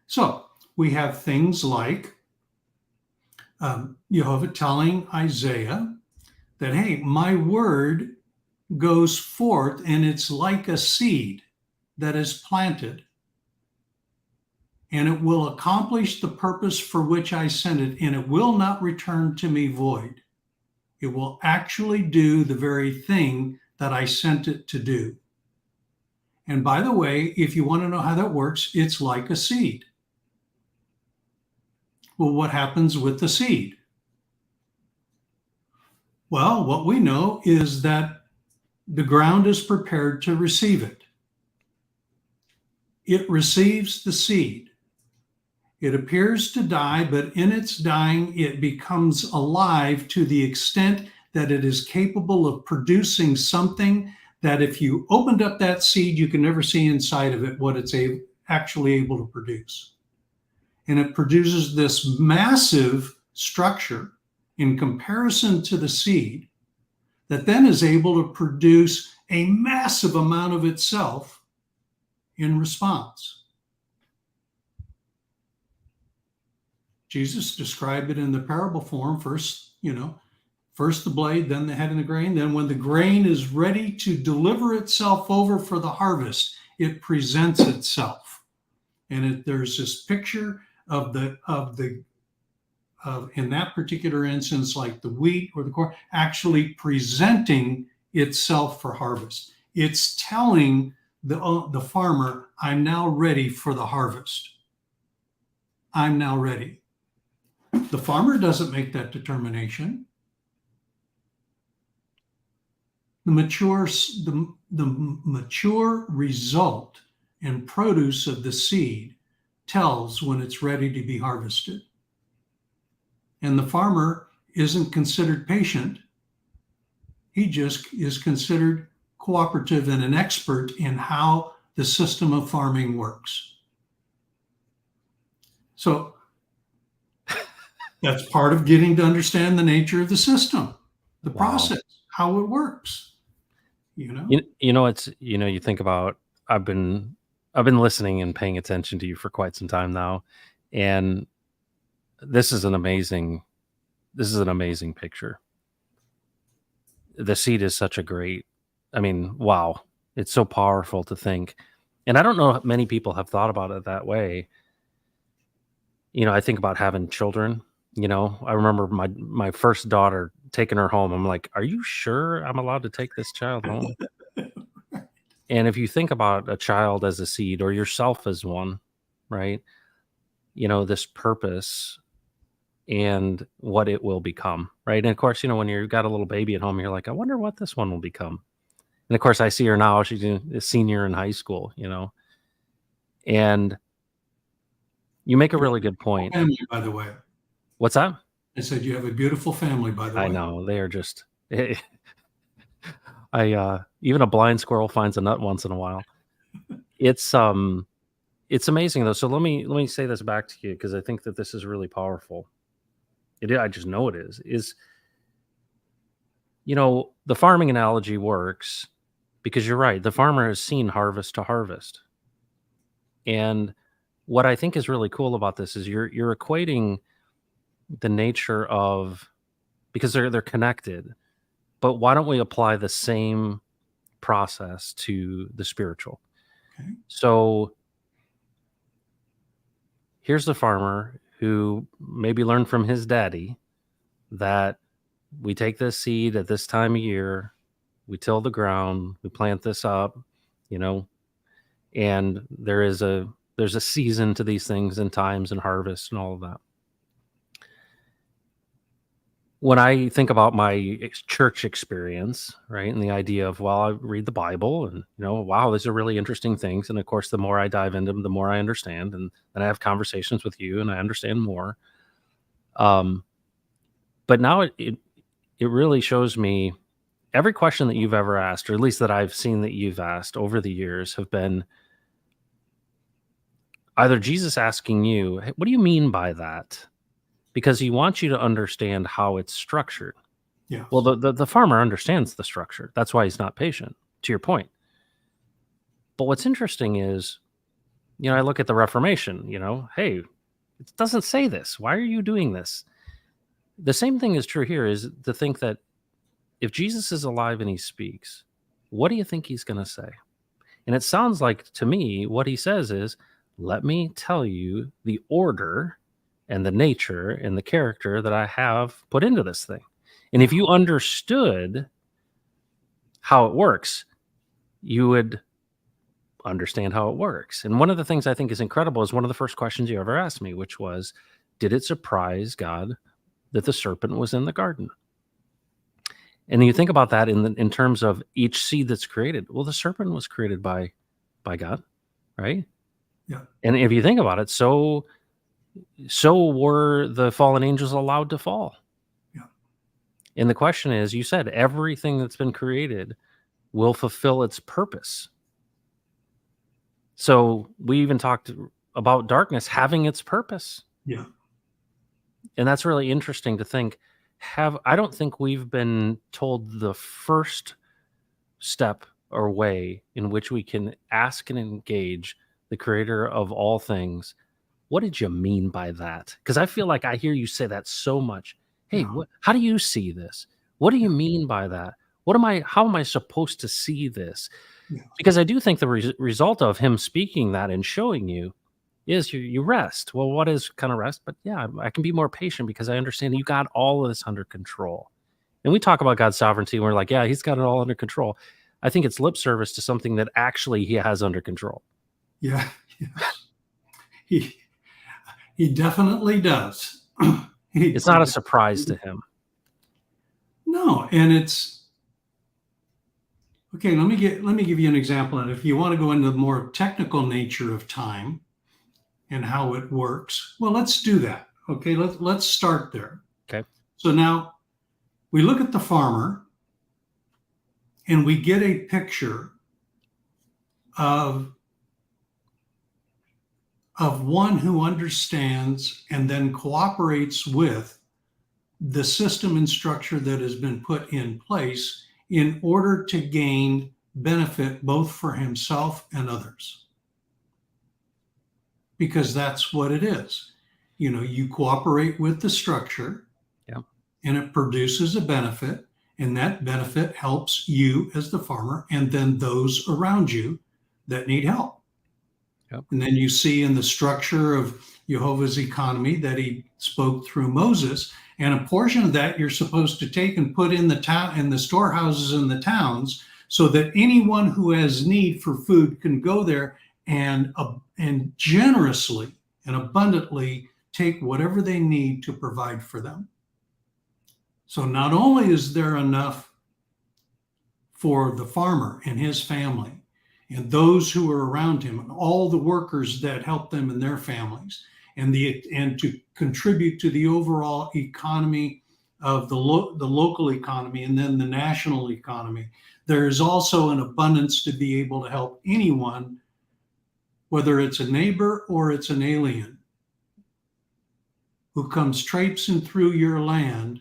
So we have things like Jehovah telling Isaiah that, hey, my word goes forth and it's like a seed that is planted, and it will accomplish the purpose for which I sent it, and it will not return to me void. It will actually do the very thing that I sent it to do. And by the way, if you want to know how that works, it's like a seed. Well, what happens with the seed? Well, what we know is that the ground is prepared to receive it. It receives the seed. It appears to die, but in its dying, it becomes alive to the extent that it is capable of producing something that if you opened up that seed, you can never see inside of it what it's actually able to produce. And it produces this massive structure in comparison to the seed that then is able to produce a massive amount of itself in response. Jesus described it in the parable form. First the blade, then the head and the grain. Then when the grain is ready to deliver itself over for the harvest, it presents itself. And there's this picture of in that particular instance, like the wheat or the corn, actually presenting itself for harvest. It's telling the farmer, I'm now ready for the harvest. I'm now ready. The farmer doesn't make that determination. The mature result and produce of the seed tells when it's ready to be harvested. And the farmer isn't considered patient. He just is considered cooperative and an expert in how the system of farming works. So that's part of getting to understand the nature of the system, the process, how it works. You think about, I've been listening and paying attention to you for quite some time now, and this is an amazing picture. The seed is such a great, wow, it's so powerful to think. And I don't know if many people have thought about it that way. I think about having children. I remember my first daughter, taking her home. I'm like, are you sure I'm allowed to take this child home? And if you think about a child as a seed or yourself as one, right? This purpose and what it will become, right? And of course, when you've got a little baby at home, you're like, I wonder what this one will become. And of course, I see her now. She's a senior in high school, and you make a really good point. Family, by the way. What's that? I said, you have a beautiful family, by the way. I know. They are just, even a blind squirrel finds a nut once in a while. It's amazing though. So let me say this back to you, because I think that this is really powerful. I just know it is, the farming analogy works because you're right. The farmer has seen harvest to harvest. And what I think is really cool about this is you're equating the nature of, because they're connected, but why don't we apply the same process to the spiritual? Okay. So here's the farmer who maybe learned from his daddy that we take this seed at this time of year, we till the ground, we plant this up, and there's a season to these things and times and harvest and all of that. When I think about my church experience, right, and the idea of, well, I read the Bible and, wow, these are really interesting things. And of course, the more I dive into them, the more I understand. And then I have conversations with you and I understand more. But now it really shows me every question that you've ever asked, or at least that I've seen that you've asked over the years, have been either Jesus asking you, hey, what do you mean by that? Because he wants you to understand how it's structured. Yes. Well, the farmer understands the structure. That's why he's not patient, to your point. But what's interesting is, I look at the Reformation, hey, it doesn't say this. Why are you doing this? The same thing is true here, is to think that if Jesus is alive and he speaks, what do you think he's going to say? And it sounds like to me, what he says is, let me tell you the order and the nature and the character that I have put into this thing. And if you understood how it works, you would understand how it works. And one of the things I think is incredible is one of the first questions you ever asked me, which was, did it surprise God that the serpent was in the garden? And you think about that in terms of each seed that's created. Well, the serpent was created by God, right? Yeah. And if you think about it, so were the fallen angels allowed to fall. Yeah. And the question is, you said everything that's been created will fulfill its purpose. So we even talked about darkness having its purpose. Yeah. And that's really interesting to think. I don't think we've been told the first step or way in which we can ask and engage the creator of all things. What did you mean by that? Because I feel like I hear you say that so much. Hey, Yeah. how do you see this? What do you mean by that? How am I supposed to see this? Yeah. Because I do think the result of him speaking that and showing you is you rest. Well, what is kind of rest? But yeah, I can be more patient because I understand you got all of this under control. And we talk about God's sovereignty, and we're like, yeah, he's got it all under control. I think it's lip service to something that actually he has under control. Yeah. Yes. He definitely does. It's not a surprise to him. No, and it's okay. Let me give you an example. And if you want to go into the more technical nature of time and how it works, well, let's do that. Okay, let's start there. Okay. So now we look at the farmer and we get a picture of one who understands and then cooperates with the system and structure that has been put in place in order to gain benefit both for himself and others. Because that's what it is. You cooperate with the structure, yeah, and it produces a benefit, and that benefit helps you as the farmer and then those around you that need help. Yep. And then you see in the structure of Jehovah's economy that he spoke through Moses, and a portion of that you're supposed to take and put in the storehouses in the towns, so that anyone who has need for food can go there and generously and abundantly take whatever they need to provide for them. So not only is there enough for the farmer and his family and those who are around him and all the workers that help them and their families, and to contribute to the overall economy of the local economy and then the national economy, there is also an abundance to be able to help anyone, whether it's a neighbor or it's an alien who comes traipsing through your land.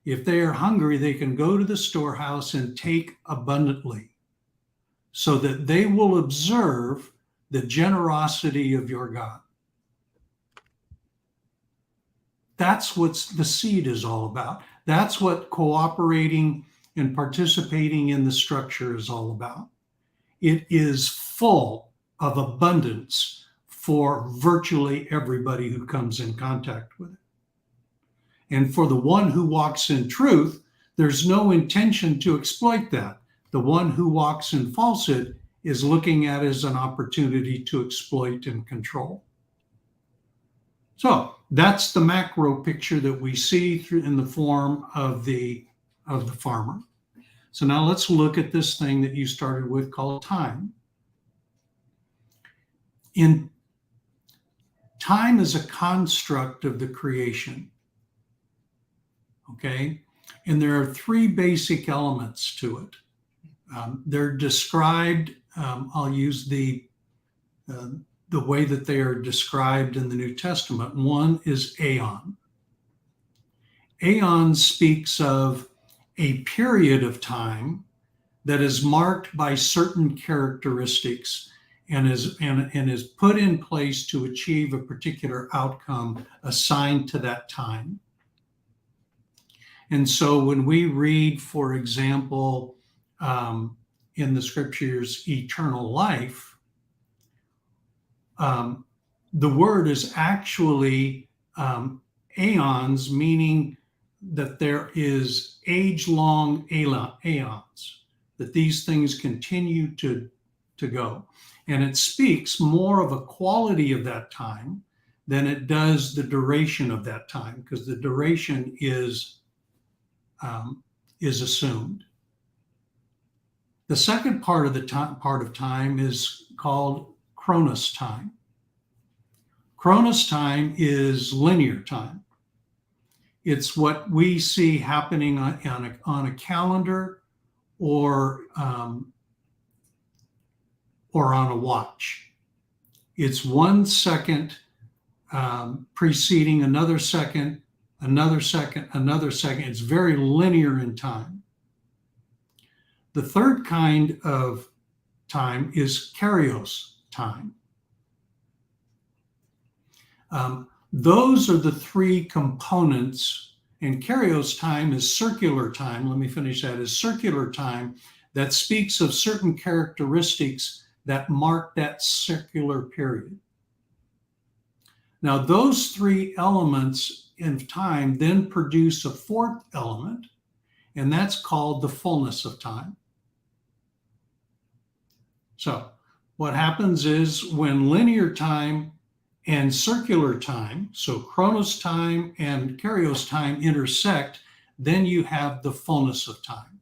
If they are hungry, they can go to the storehouse and take abundantly, so that they will observe the generosity of your God. That's what the seed is all about. That's what cooperating and participating in the structure is all about. It is full of abundance for virtually everybody who comes in contact with it. And for the one who walks in truth, there's no intention to exploit that. The one who walks in falsehood is looking at it as an opportunity to exploit and control. So that's the macro picture that we see in the form of the farmer. So now let's look at this thing that you started with called time. Time is a construct of the creation. Okay, and there are three basic elements to it. They're described. I'll use the way that they are described in the New Testament. One is aeon. Aeon speaks of a period of time that is marked by certain characteristics and is put in place to achieve a particular outcome assigned to that time. And so when we read, for example, in the scriptures, eternal life, the word is actually aeons, meaning that there is age-long aeons, that these things continue to go. And it speaks more of a quality of that time than it does the duration of that time, because the duration is assumed. The second part of the part of time is called chronos time. Chronos time is linear time. It's what we see happening on a calendar or on a watch. It's 1 second preceding another second, another second, another second. It's very linear in time. The third kind of time is kairos time. Those are the three components, and kairos time is circular time. Let me finish that. Is circular time that speaks of certain characteristics that mark that circular period. Now, those three elements in time then produce a fourth element, and that's called the fullness of time. So what happens is when linear time and circular time, so chronos time and kairos time intersect, then you have the fullness of time.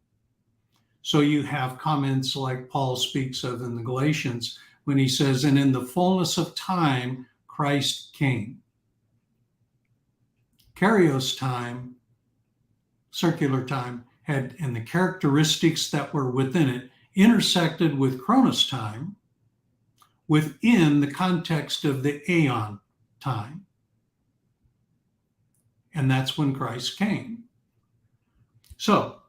So you have comments like Paul speaks of in the Galatians when he says, and in the fullness of time, Christ came. Kairos time, circular time, had, and the characteristics that were within it intersected with chronos time within the context of the aeon time. And that's when Christ came. So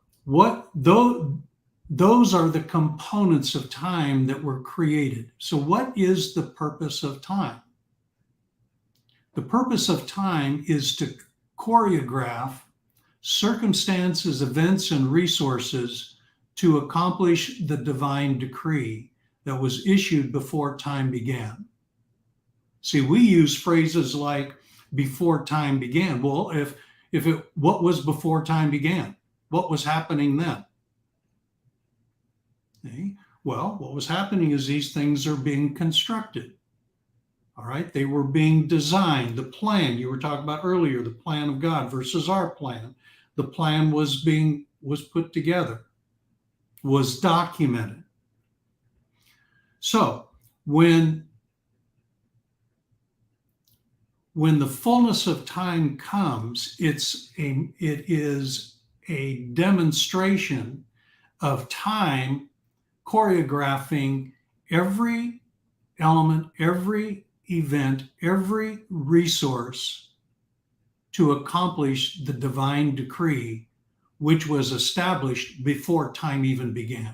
those are the components of time that were created. So what is the purpose of time? The purpose of time is to choreograph circumstances, events, and resources to accomplish the divine decree that was issued before time began. See, we use phrases like before time began. Well, what was before time began? What was happening then? Okay. Well, what was happening is these things are being constructed. All right, they were being designed. The plan you were talking about earlier, the plan of God versus our plan. The plan was put together, was documented. So when the fullness of time comes, it is a demonstration of time choreographing every element, every event, every resource to accomplish the divine decree, which was established before time even began.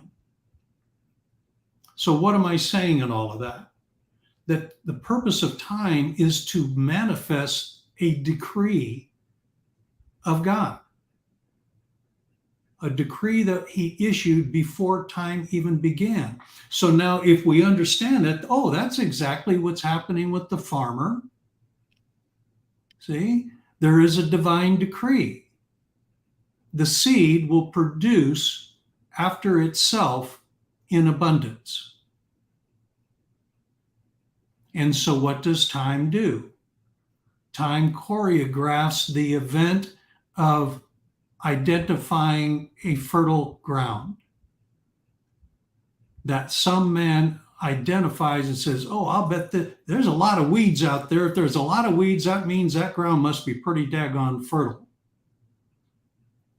So what am I saying in all of that? That the purpose of time is to manifest a decree of God, a decree that he issued before time even began. So now if we understand that, oh, that's exactly what's happening with the farmer. See, there is a divine decree. The seed will produce after itself in abundance. And so what does time do? Time choreographs the event of identifying a fertile ground that some man identifies and says, oh, I'll bet that there's a lot of weeds out there. If there's a lot of weeds, that means that ground must be pretty daggone fertile.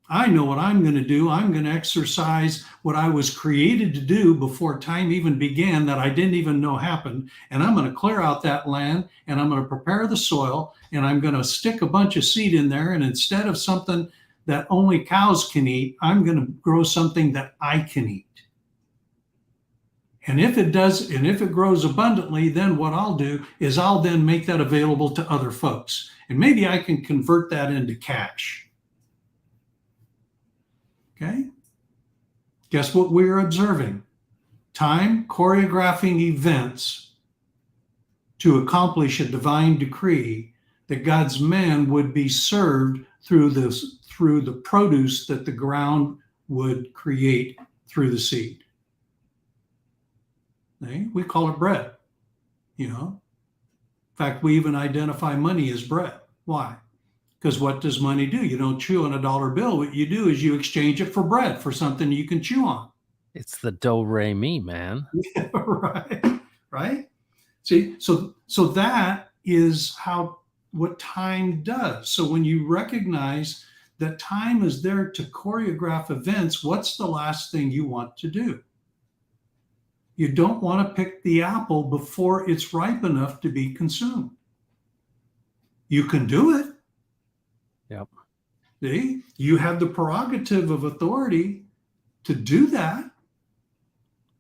I know what I'm going to do. I'm going to exercise what I was created to do before time even began that I didn't even know happened. And I'm going to clear out that land and I'm going to prepare the soil and I'm going to stick a bunch of seed in there. And instead of something that only cows can eat. I'm going to grow something that I can eat. And if it grows abundantly, then what I'll do is I'll then make that available to other folks. And maybe I can convert that into cash. Okay? Guess what we're observing? Time choreographing events to accomplish a divine decree that God's man would be served through the produce that the ground would create through the seed. We call it bread, In fact, we even identify money as bread. Why? Because what does money do? You don't chew on a dollar bill. What you do is you exchange it for bread, for something you can chew on. It's the do re mi, man. Yeah, right. See, so that is what time does. So when you recognize that time is there to choreograph events, what's the last thing you want to do? You don't want to pick the apple before it's ripe enough to be consumed. You can do it. Yep. See, you have the prerogative of authority to do that.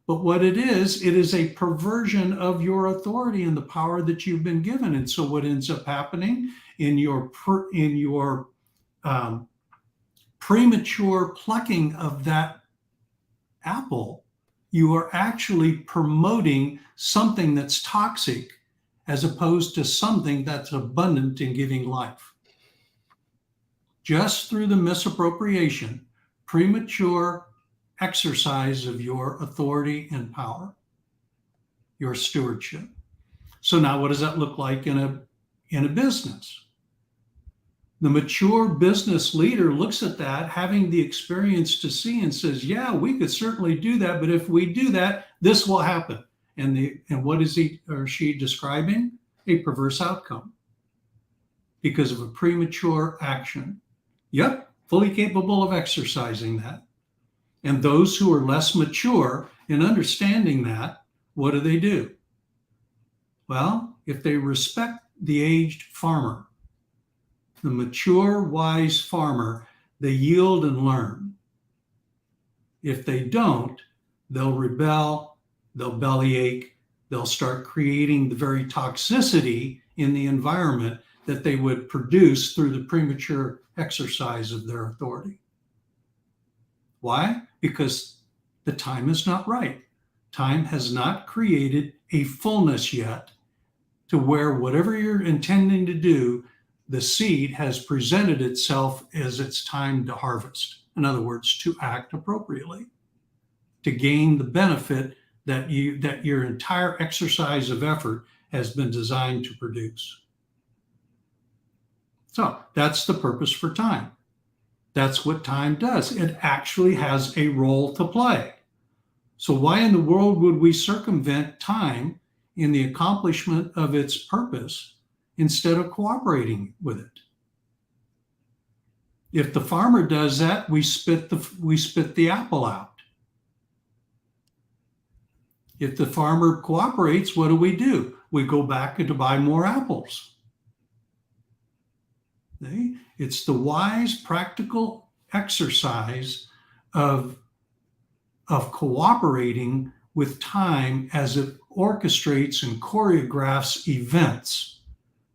But what it is a perversion of your authority and the power that you've been given. And so what ends up happening in your premature plucking of that apple, you are actually promoting something that's toxic as opposed to something that's abundant in giving life. Just through the misappropriation, premature exercise of your authority and power, your stewardship. So now what does that look like in a business? The mature business leader looks at that, having the experience to see, and says, yeah, we could certainly do that, but if we do that, this will happen. And what is he or she describing? A perverse outcome because of a premature action. Yep, fully capable of exercising that. And those who are less mature in understanding that, what do? Well, if they respect the aged farmer, the mature, wise farmer, they yield and learn. If they don't, they'll rebel, they'll bellyache, they'll start creating the very toxicity in the environment that they would produce through the premature exercise of their authority. Why? Because the time is not right. Time has not created a fullness yet to where whatever you're intending to do, the seed has presented itself as it's time to harvest. In other words, to act appropriately, to gain the benefit that your entire exercise of effort has been designed to produce. So that's the purpose for time. That's what time does. It actually has a role to play. So why in the world would we circumvent time in the accomplishment of its purpose instead of cooperating with it? If the farmer does that, we spit the apple out. If the farmer cooperates, what do? We go back to buy more apples. See? It's the wise, practical exercise of cooperating with time as it orchestrates and choreographs events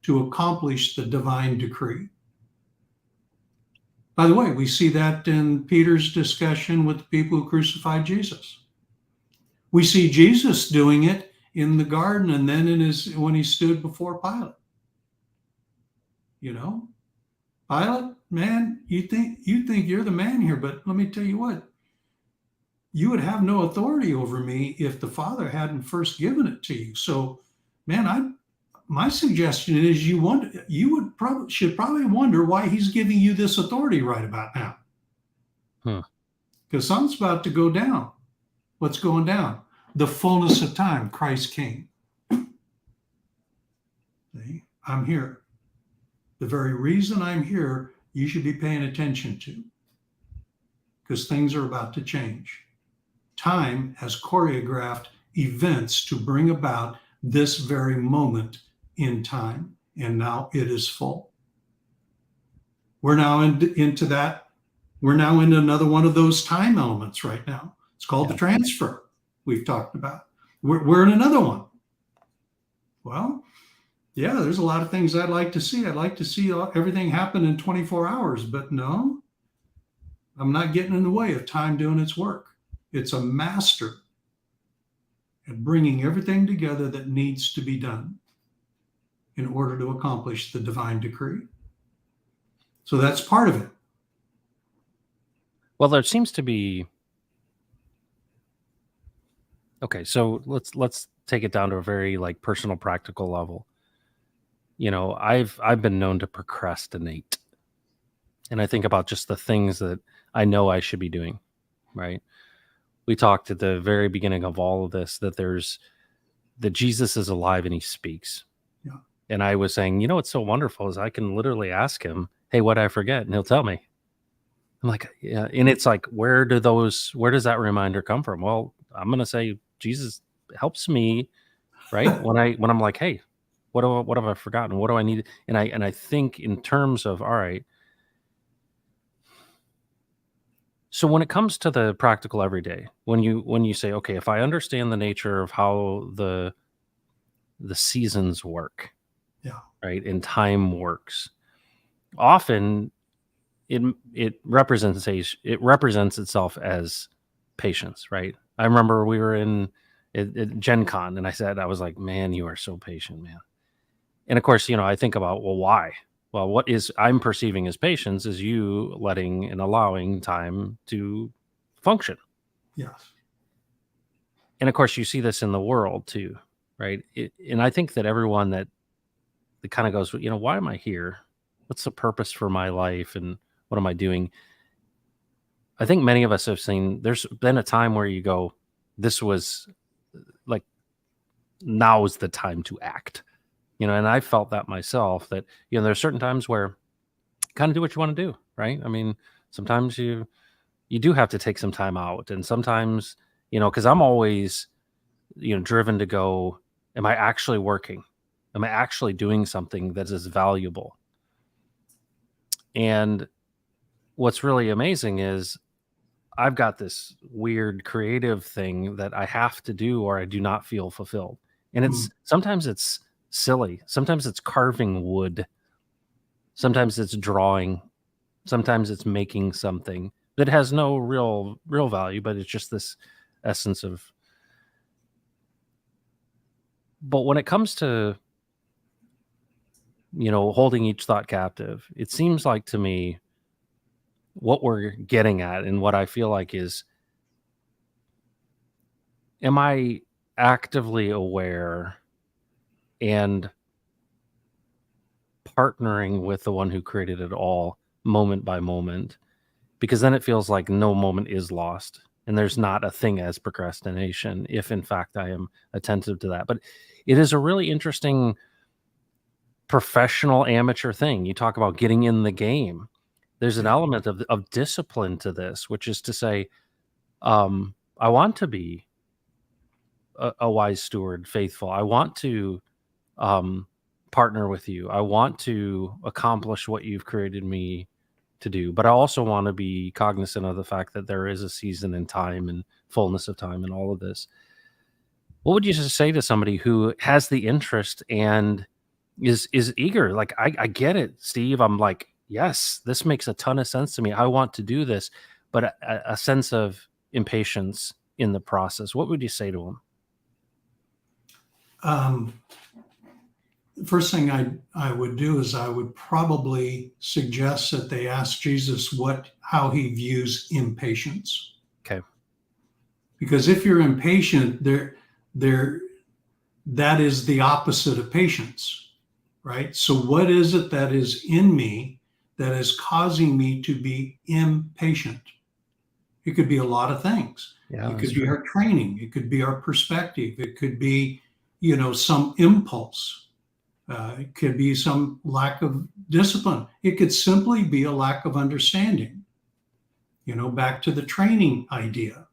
to accomplish the divine decree. By the way, we see that in Peter's discussion with the people who crucified Jesus. We see Jesus doing it in the garden and then when he stood before Pilate. Pilate, man, you think you're the man here, but let me tell you what, you would have no authority over me if the Father hadn't first given it to you. So, man, my suggestion is should probably wonder why he's giving you this authority right about now. Because something's about to go down. What's going down? The fullness of time. Christ came. See, I'm here. The very reason I'm here, you should be paying attention to, because things are about to change. Time has choreographed events to bring about this very moment in time, and now it is full. We're now into that We're now into another one of those time elements right now. It's called Yeah. the transfer we've talked about. We're in another one. Well, yeah, there's a lot of things I'd like to see. I'd like to see everything happen in 24 hours, but no, I'm not getting in the way of time doing its work. It's a master at bringing everything together that needs to be done in order to accomplish the divine decree. So that's part of it. Well, there seems to be. Okay, so let's take it down to a very like personal, practical level. I've been known to procrastinate, and I think about just the things that I know I should be doing. Right? We talked at the very beginning of all of this that Jesus is alive and he speaks. Yeah. And I was saying, what's so wonderful is I can literally ask him, "Hey, what did I forget?" And he'll tell me. I'm like, yeah. And it's like, where does that reminder come from? Well, I'm gonna say Jesus helps me, right? When I'm like, hey, what have I forgotten? What do I need? And I think in terms of, all right. So when it comes to the practical everyday, when you say, okay, if I understand the nature of how the seasons work, Yeah. right, and time works, often it represents itself as patience, right? I remember we were in at Gen Con, and I was like, man, you are so patient, man. And of course, I think about, well, why? Well, what is I'm perceiving as patience is you letting and allowing time to function. Yes. And of course, you see this in the world too, right? And I think that everyone that kind of goes, why am I here? What's the purpose for my life? And what am I doing? I think many of us have seen, there's been a time where you go, this was like, now is the time to act, and I felt that myself that, there's certain times where kind of do what you want to do, right? I mean, sometimes you do have to take some time out, and sometimes, because I'm always, driven to go, am I actually working? Am I actually doing something that is valuable? And what's really amazing is I've got this weird creative thing that I have to do or I do not feel fulfilled. And Mm. sometimes it's silly. Sometimes it's carving wood. Sometimes it's drawing. Sometimes it's making something that has no real value, but it's just this essence of. But when it comes to, holding each thought captive, it seems like to me what we're getting at and what I feel like is, am I actively aware and partnering with the one who created it all moment by moment? Because then it feels like no moment is lost and there's not a thing as procrastination if in fact I am attentive to that. But it is a really interesting professional amateur thing. You talk about getting in the game. There's an Yeah. element of discipline to this, which is to say, I want to be a wise steward, faithful. I want to um, partner with you. I want to accomplish what you've created me to do, but I also want to be cognizant of the fact that there is a season and time and fullness of time and all of this. What would you just say to somebody who has the interest and is eager? Like, I get it, Steve. I'm like, yes, this makes a ton of sense to me. I want to do this, but a sense of impatience in the process. What would you say to them? Um, the first thing I would do is I would probably suggest that they ask Jesus how he views impatience. Okay. Because if you're impatient, there that is the opposite of patience, right? So what is it that is in me that is causing me to be impatient? It could be a lot of things. Yeah, It that's could be true. our training. It could be our perspective. It could be, some impulse. It could be some lack of discipline. It could simply be a lack of understanding. Back to the training idea.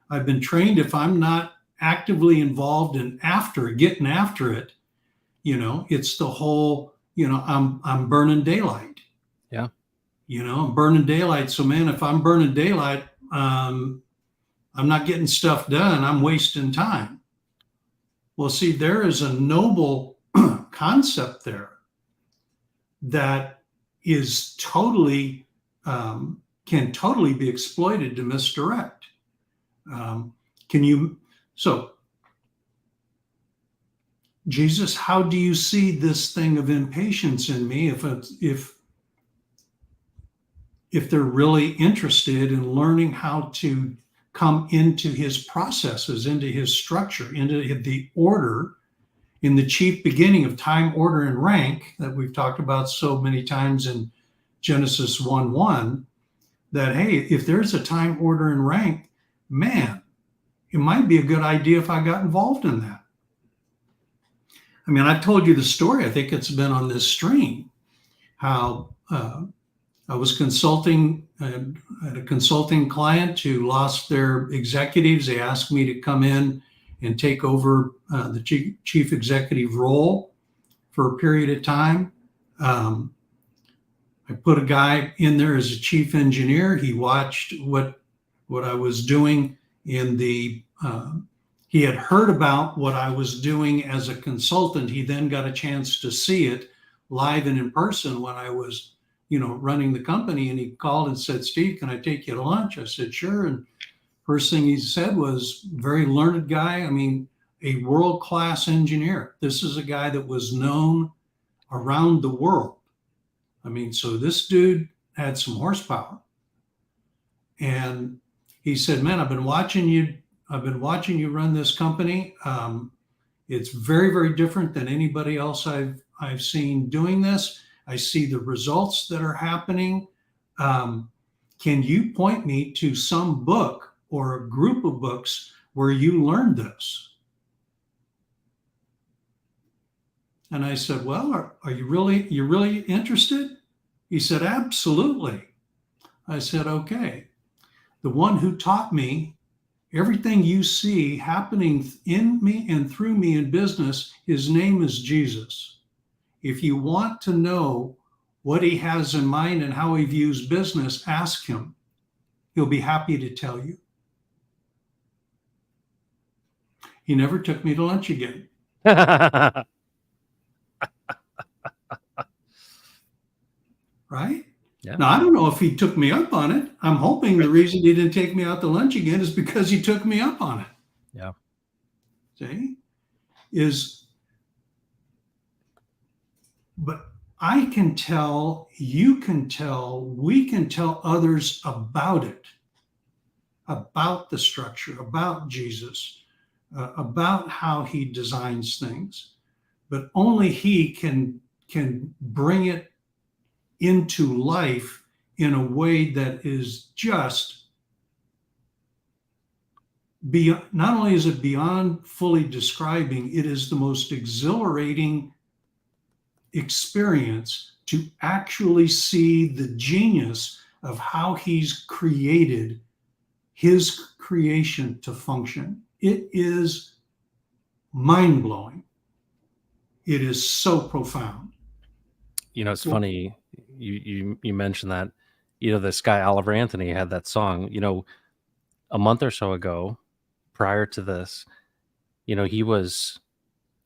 I've been trained if I'm not actively involved in getting after it, it's the whole, I'm burning daylight. Yeah. I'm burning daylight. So, man, if I'm burning daylight, I'm not getting stuff done. I'm wasting time. Well, see, there is a noble concept there that is totally can totally be exploited to misdirect. Can you? So, Jesus, how do you see this thing of impatience in me? If they're really interested in learning how to come into his processes, into his structure, into the order, in the chief beginning of time, order, and rank that we've talked about so many times in Genesis 1:1, that, hey, if there's a time, order, and rank, man, it might be a good idea if I got involved in that. I mean, I've told you the story. I think it's been on this stream, how I was consulting, I had a consulting client who lost their executives. They asked me to come in and take over the chief executive role for a period of time. I put a guy in there as a chief engineer. He watched what I was doing in the. He had heard about what I was doing as a consultant. He then got a chance to see it live and in person when I was, running the company. And he called and said, "Steve, can I take you to lunch?" I said, "Sure." And first thing he said was, very learned guy. I mean, a world-class engineer. This is a guy that was known around the world. I mean, so this dude had some horsepower. And he said, "Man, I've been watching you run this company. It's very, very different than anybody else I've seen doing this. I see the results that are happening. Can you point me to some book or a group of books where you learned this?" And I said, "Well, are you really interested?" He said, "Absolutely." I said, "Okay. The one who taught me everything you see happening in me and through me in business, his name is Jesus. If you want to know what he has in mind and how he views business, ask him. He'll be happy to tell you." He never took me to lunch again. Right? Yeah. Now, I don't know if he took me up on it. I'm hoping the reason he didn't take me out to lunch again is because he took me up on it. Yeah. See? But I can tell, you can tell, we can tell others about it, about the structure, about Jesus, about how he designs things. But only he can bring it into life in a way that is just beyond. Not only is it beyond fully describing, it is the most exhilarating experience to actually see the genius of how he's created his creation to function. It is mind-blowing. It is so profound. It's funny you mentioned that. This guy Oliver Anthony had that song. A month or so ago, prior to this, he was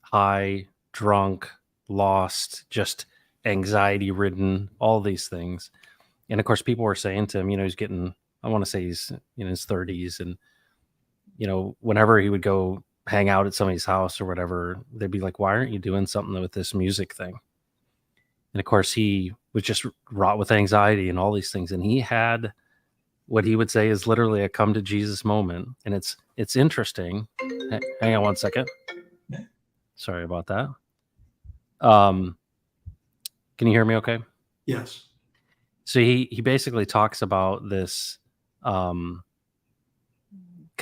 high, drunk, lost, just anxiety ridden, all these things. And of course, people were saying to him, he's getting, I want to say he's in his 30s. And, whenever he would go hang out at somebody's house or whatever, they'd be like, "Why aren't you doing something with this music thing?" And of course, he was just wrought with anxiety and all these things. And he had what he would say is literally a come to Jesus moment. And it's interesting. Hang on one second. Yeah. Sorry about that. Can you hear me okay? Yes. So he basically talks about this kind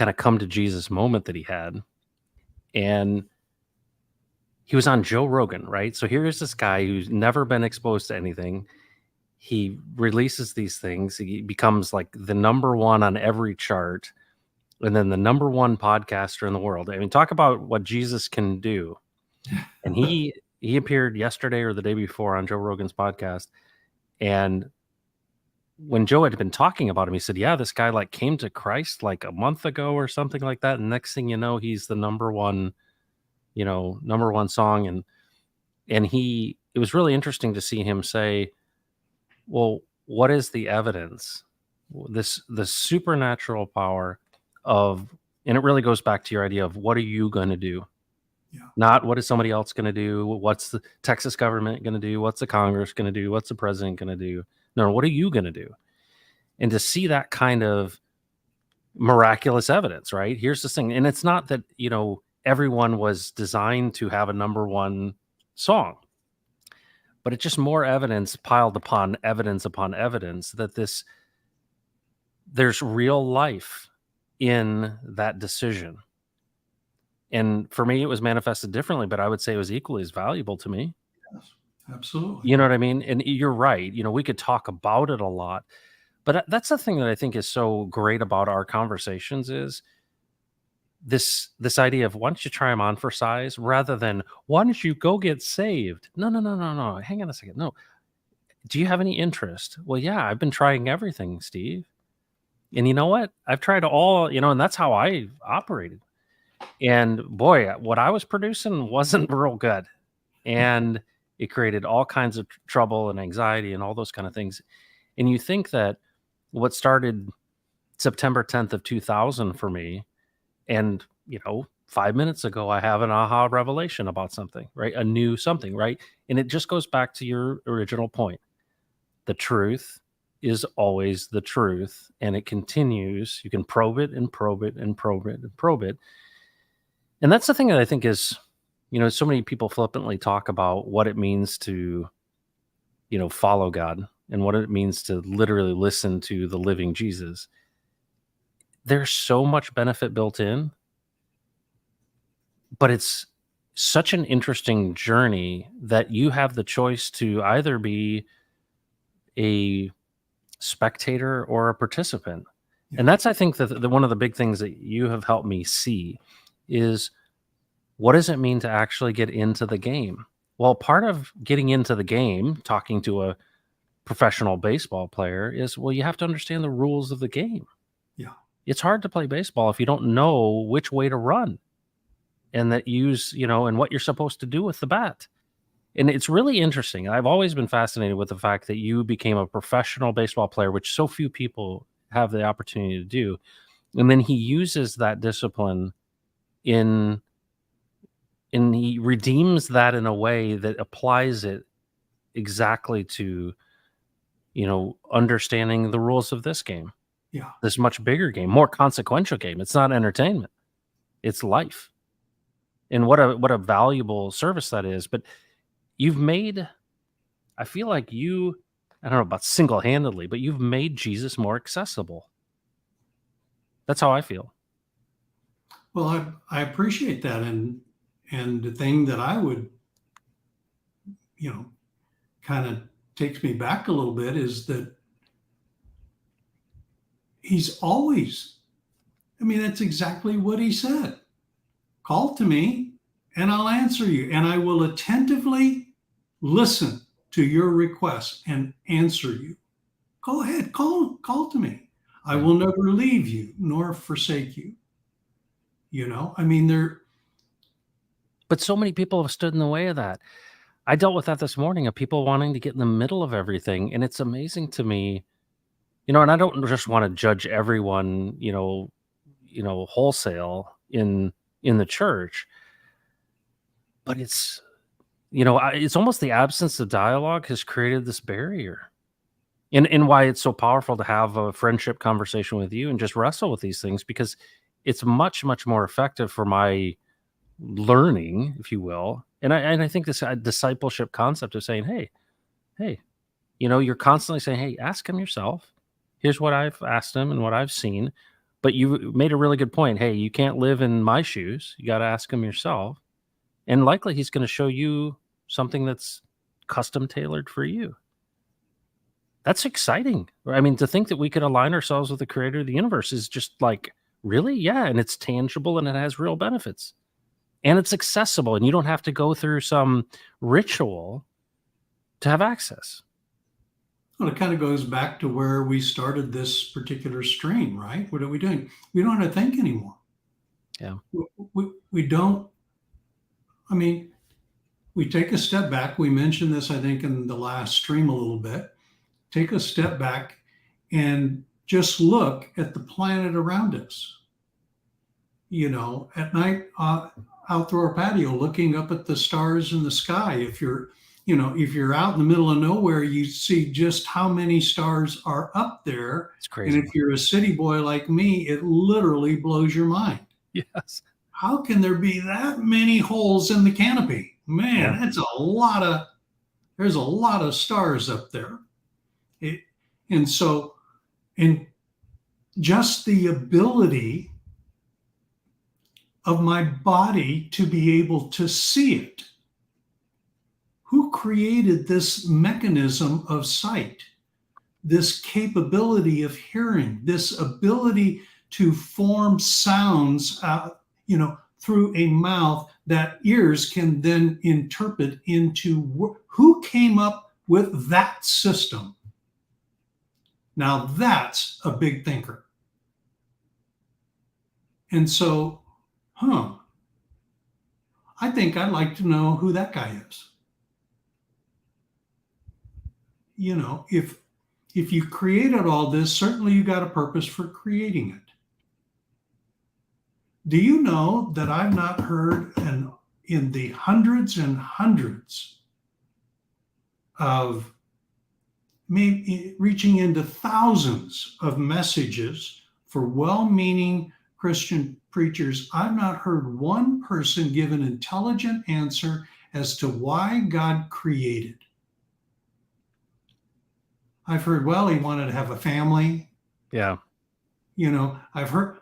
of come to Jesus moment that he had. And he was on Joe Rogan, right? So here's this guy who's never been exposed to anything. He releases these things. He becomes like the number one on every chart, and then the number one podcaster in the world. I mean, talk about what Jesus can do. And he appeared yesterday or the day before on Joe Rogan's podcast, and when Joe had been talking about him, he said, "Yeah, this guy like came to Christ like a month ago or something like that, and next thing you know, he's the number one, number one song." And it was really interesting to see him say, "Well, what is the evidence? This the supernatural power of," and it really goes back to your idea of what are you going to do? Yeah. Not what is somebody else going to do? What's the Texas government going to do? What's the Congress going to do? What's the president going to do? No, what are you going to do? And to see that kind of miraculous evidence, right? Here's this thing. And it's not that, everyone was designed to have a number one song, but it's just more evidence piled upon evidence that there's real life in that decision. And for me, it was manifested differently, but I would say it was equally as valuable to me. Yes, absolutely. You know what I mean? And you're right. We could talk about it a lot, but that's the thing that I think is so great about our conversations is this idea of why don't you try them on for size rather than why don't you go get saved? No, no, no, no, no. Hang on a second. No. Do you have any interest? Well, yeah, I've been trying everything, Steve. And you know what? I've tried all, and that's how I operated. And boy, what I was producing wasn't real good. And it created all kinds of trouble and anxiety and all those kind of things. And you think that what started September 10th of 2000 for me, and 5 minutes ago, I have an aha revelation about something, right? A new something, right? And it just goes back to your original point. The truth is always the truth, and it continues. You can probe it and probe it and probe it and probe it. And that's the thing that I think is, so many people flippantly talk about what it means to, follow God and what it means to literally listen to the living Jesus. There's so much benefit built in, but it's such an interesting journey that you have the choice to either be a spectator or a participant. Yeah. And that's, I think, the one of the big things that you have helped me see is what does it mean to actually get into the game? Well, part of getting into the game, talking to a professional baseball player is, well, you have to understand the rules of the game. Yeah. It's hard to play baseball if you don't know which way to run and and what you're supposed to do with the bat. And it's really interesting. I've always been fascinated with the fact that you became a professional baseball player, which so few people have the opportunity to do. And then he uses that discipline and he redeems that in a way that applies it exactly to, understanding the rules of this game, Yeah. this much bigger game, more consequential game. It's not entertainment, it's life. And what a valuable service that is. But you've made, I feel like I don't know about single-handedly, but you've made Jesus more accessible. That's how I feel. Well, I appreciate that. And the thing that I would, kind of takes me back a little bit is that he's always, that's exactly what he said. Call to me and I'll answer you, and I will attentively listen to your requests and answer you. Go ahead, call to me. I will never leave you nor forsake you. There. But so many people have stood in the way of that. I dealt with that this morning of people wanting to get in the middle of everything. And it's amazing to me, and I don't just want to judge everyone, wholesale in the church, but it's, it's almost the absence of dialogue has created this barrier. And why it's so powerful to have a friendship conversation with you and just wrestle with these things, because it's much, much more effective for my learning, if you will. And I think this discipleship concept of saying, hey, you're constantly saying, hey, ask him yourself. Here's what I've asked him and what I've seen. But you made a really good point. Hey, you can't live in my shoes. You got to ask him yourself. And likely he's going to show you something that's custom tailored for you. That's exciting. I mean, to think that we could align ourselves with the creator of the universe is just like, really? Yeah. And it's tangible and it has real benefits. And it's accessible, and you don't have to go through some ritual to have access. Well, it kind of goes back to where we started this particular stream, right? What are we doing? We don't have to think anymore. Yeah. We don't, I mean, we take a step back. We mentioned this, I think, in the last stream a little bit. Take a step back and just look at the planet around us. At night, out through our patio, looking up at the stars in the sky. If you're out in the middle of nowhere, you see just how many stars are up there. It's And crazy. if you're a city boy like me, it literally blows your mind. Yes. How can there be that many holes in the canopy? Yeah. Man, there's a lot of stars up there. It, and so, and just the ability of my body to be able to see it. Who created this mechanism of sight, this capability of hearing, this ability to form sounds, through a mouth that ears can then interpret into? Who came up with that system? Now that's a big thinker. And so, I think I'd like to know who that guy is. If you created all this, certainly you got a purpose for creating it. Do you know that I've not heard in the hundreds and hundreds of, maybe reaching into thousands of messages for well-meaning Christian preachers, I've not heard one person give an intelligent answer as to why God created. I've heard, well, he wanted to have a family. Yeah. I've heard,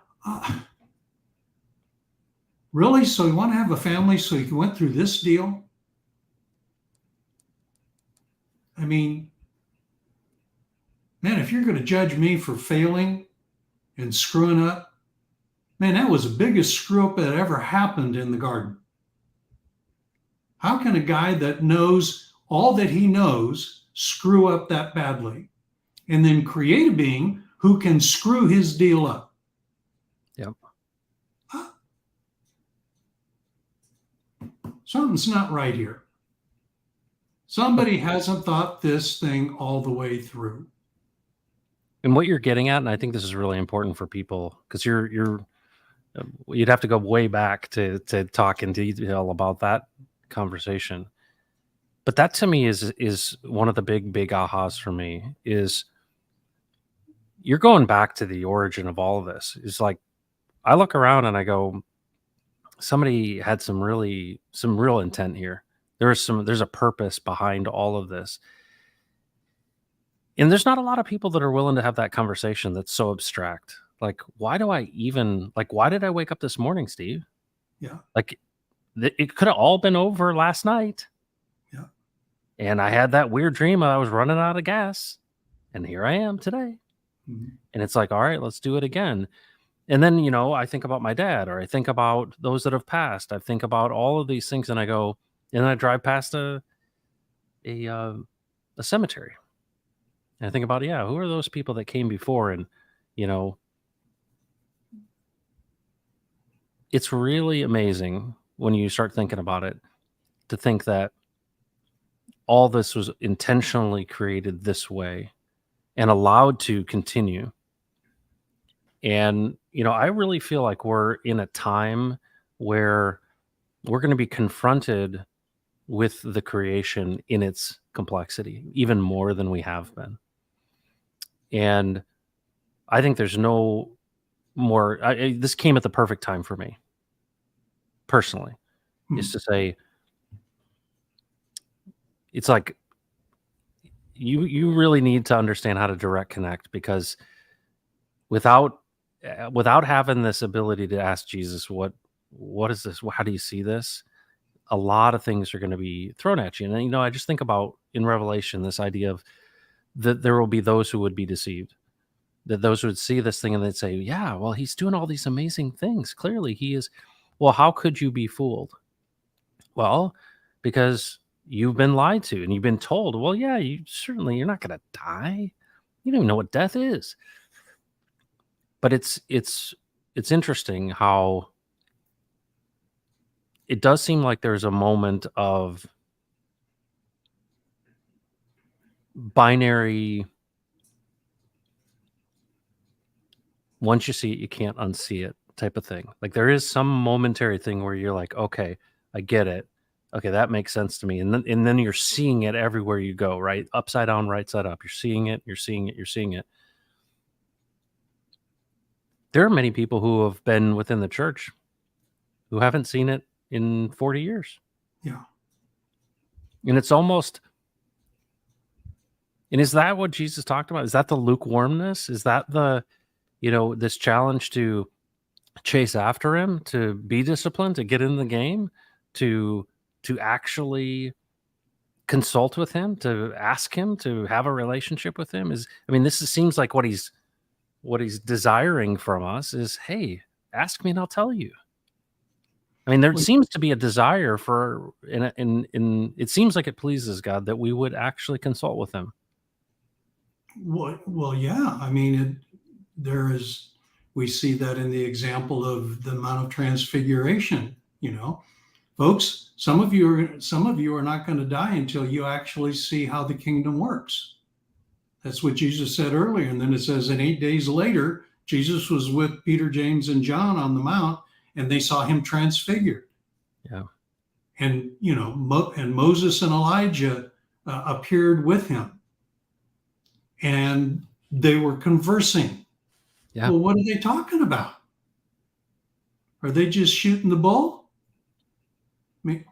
really? So he wanted to have a family, so he went through this deal? I mean, man, if you're going to judge me for failing and screwing up, man, that was the biggest screw up that ever happened in the garden. How can a guy that knows all that he knows screw up that badly, and then create a being who can screw his deal up? Yep. Something's not right here. Somebody hasn't thought this thing all the way through. And what you're getting at, and I think this is really important for people, because you'd have to go way back to talk in detail about that conversation. But that to me is one of the big ahas for me. Is you're going back to the origin of all of this. It's like I look around and I go, somebody had some real intent here. There's a purpose behind all of this. And there's not a lot of people that are willing to have that conversation that's so abstract. Like, why did I wake up this morning, Steve? Yeah. Like, it could have all been over last night. Yeah. And I had that weird dream I was running out of gas. And here I am today. Mm-hmm. And it's like, all right, let's do it again. And then, I think about my dad, or I think about those that have passed. I think about all of these things, and I go, and then I drive past a cemetery. And I think about, who are those people that came before? And, it's really amazing when you start thinking about it, to think that all this was intentionally created this way and allowed to continue. And, I really feel like we're in a time where we're going to be confronted with the creation in its complexity, even more than we have been. And I think there's no more, this came at the perfect time for me, personally, is to say, it's like, you really need to understand how to direct connect, because without having this ability to ask Jesus, what is this? How do you see this? A lot of things are going to be thrown at you. And, I just think about in Revelation, this idea of that there will be those who would be deceived, that those who would see this thing and they'd say, yeah, well, he's doing all these amazing things. Clearly he is. Well, how could you be fooled? Well, because you've been lied to and you've been told, well, yeah, you're not going to die. You don't even know what death is. But it's interesting how it does seem like there's a moment of binary. Once you see it, you can't unsee it type of thing. Like there is some momentary thing where you're like, okay, I get it. Okay, that makes sense to me. And then you're seeing it everywhere you go, right? Upside down, right side up. You're seeing it, you're seeing it, you're seeing it. There are many people who have been within the church who haven't seen it in 40 years. Yeah. And it's almost, and is that what Jesus talked about? Is that the lukewarmness? Is that this challenge to chase after him, to be disciplined, to get in the game, to actually consult with him, to ask him, to have a relationship with him? Seems like what he's desiring from us is, hey, ask me and I'll tell you. There Well, seems to be a desire for, in it seems like it pleases God that we would actually consult with him. well, yeah. We see that in the example of the Mount of Transfiguration. Folks, some of you are not going to die until you actually see how the kingdom works. That's what Jesus said earlier. And then it says, and 8 days later, Jesus was with Peter, James, and John on the mount, and they saw him transfigured. Yeah. And, and Moses and Elijah appeared with him, and they were conversing. Yeah. Well, what are they talking about? Are they just shooting the bull?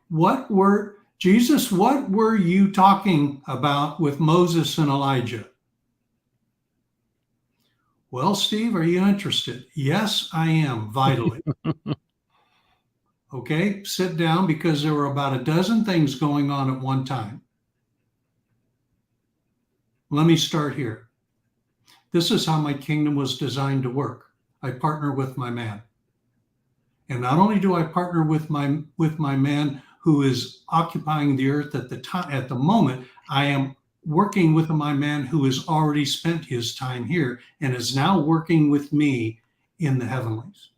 What were you talking about with Moses and Elijah? Well, Steve, are you interested? Yes, I am, vitally. Okay, sit down, because there were about a dozen things going on at one time. Let me start here. This is how my kingdom was designed to work. I partner with my man. And not only do I partner with my man who is occupying the earth at the moment, I am working with my man who has already spent his time here and is now working with me in the heavenlies.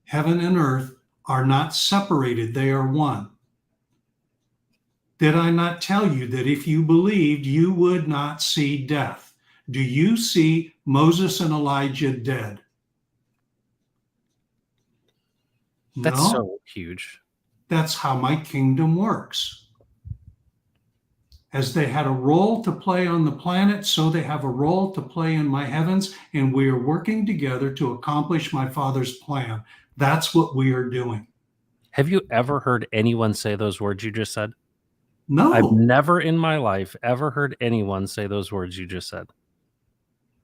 Heaven and earth are not separated, they are one. Did I not tell you that if you believed, you would not see death? Do you see Moses and Elijah dead? That's No. so huge. That's how my kingdom works. As they had a role to play on the planet, so they have a role to play in my heavens, and we are working together to accomplish my Father's plan. That's what we are doing. Have you ever heard anyone say those words you just said? No. I've never in my life ever heard anyone say those words you just said.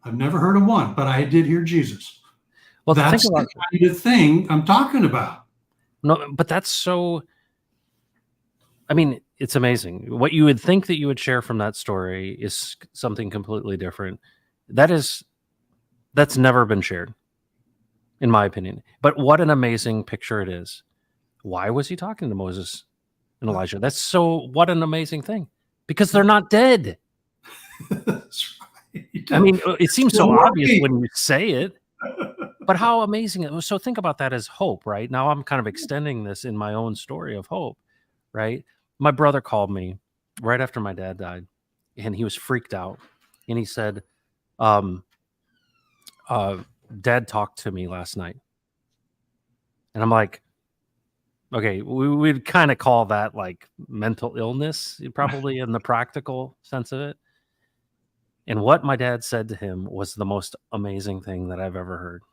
I've never heard of one, but I did hear Jesus. Well, that's the kind of thing I'm talking about. No, but that's so, it's amazing. What you would think that you would share from that story is something completely different. That's never been shared, in my opinion. But what an amazing picture it is. Why was he talking to Moses and Elijah? What an amazing thing. Because they're not dead. That's right. It seems so obvious when you say it, but how amazing it was. So think about that as hope, right? Now I'm kind of extending this in my own story of hope, right? My brother called me right after my dad died, and he was freaked out. And he said, Dad talked to me last night. And I'm like, okay, we'd kind of call that like mental illness, probably in the practical sense of it. And what my dad said to him was the most amazing thing that I've ever heard.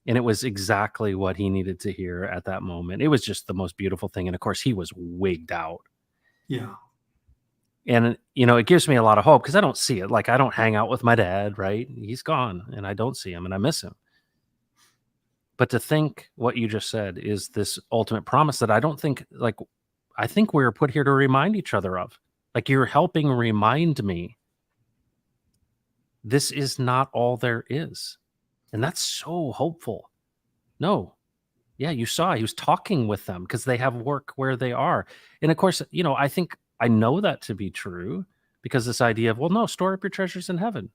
And it was exactly what he needed to hear at that moment. It was just the most beautiful thing. And of course, he was wigged out. Yeah. And, it gives me a lot of hope because I don't see it. Like, I don't hang out with my dad, right? He's gone and I don't see him and I miss him. But to think what you just said is this ultimate promise that I think we're put here to remind each other of. Like, you're helping remind me this is not all there is. And that's so hopeful. No, Yeah, you saw he was talking with them because they have work where they are. And of course, I think I know that to be true because this idea of, well, no, store up your treasures in heaven.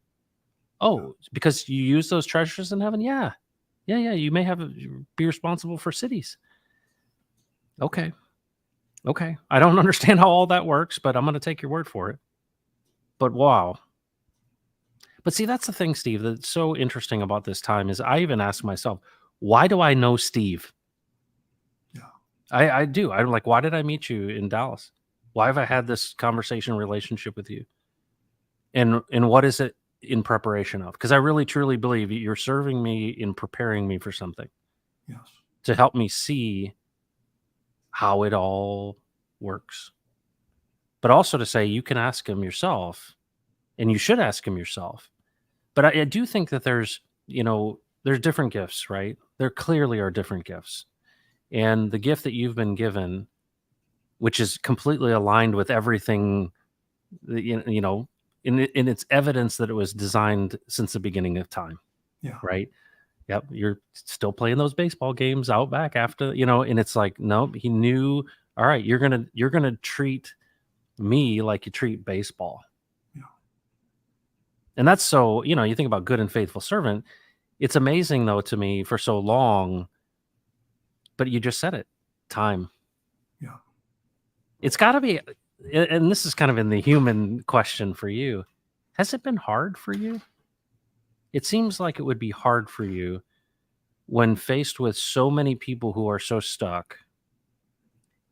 Yeah. Oh, because you use those treasures in heaven? Yeah. Yeah, yeah. You may be responsible for cities. Okay. Okay. I don't understand how all that works, but I'm going to take your word for it. But wow. But see, that's the thing, Steve, that's so interesting about this time is I even ask myself, why do I know Steve? Yeah. I do. I'm like, why did I meet you in Dallas? Why have I had this conversation relationship with you? And what is it in preparation of? Because I really truly believe you're serving me in preparing me for something Yes. to help me see how it all works. But also to say you can ask him yourself and you should ask him yourself. But I do think that there's different gifts, right? There clearly are different gifts. And the gift that you've been given, which is completely aligned with everything, in its evidence that it was designed since the beginning of time, Yeah. right? Yep, you're still playing those baseball games out back after, and it's like, nope, he knew, all right, you're gonna treat me like you treat baseball. Yeah. And that's so, you think about good and faithful servant. It's amazing though to me for so long, but you just said it, time. Yeah. It's got to be, and this is kind of in the human question for you. Has it been hard for you? It seems like it would be hard for you when faced with so many people who are so stuck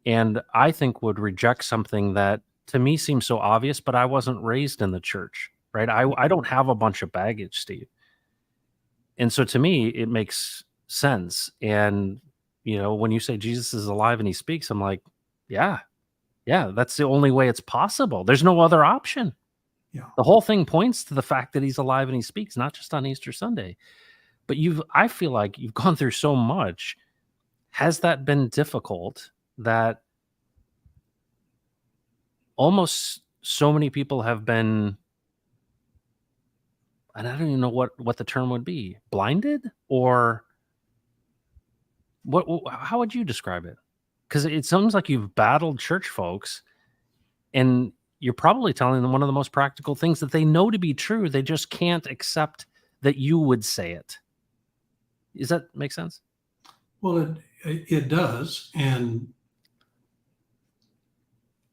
and I think would reject something that to me seems so obvious, but I wasn't raised in the church, right? I don't have a bunch of baggage, Steve. And so to me, it makes sense. And, when you say Jesus is alive and he speaks, I'm like, yeah, yeah, that's the only way it's possible. There's no other option. Yeah. The whole thing points to the fact that he's alive and he speaks, not just on Easter Sunday. But I feel like you've gone through so much. Has that been difficult that almost so many people have been, and I don't even know what the term would be, blinded? Or how would you describe it? Because it sounds like you've battled church folks and you're probably telling them one of the most practical things that they know to be true. They just can't accept that you would say it. Does that make sense? Well, it does. And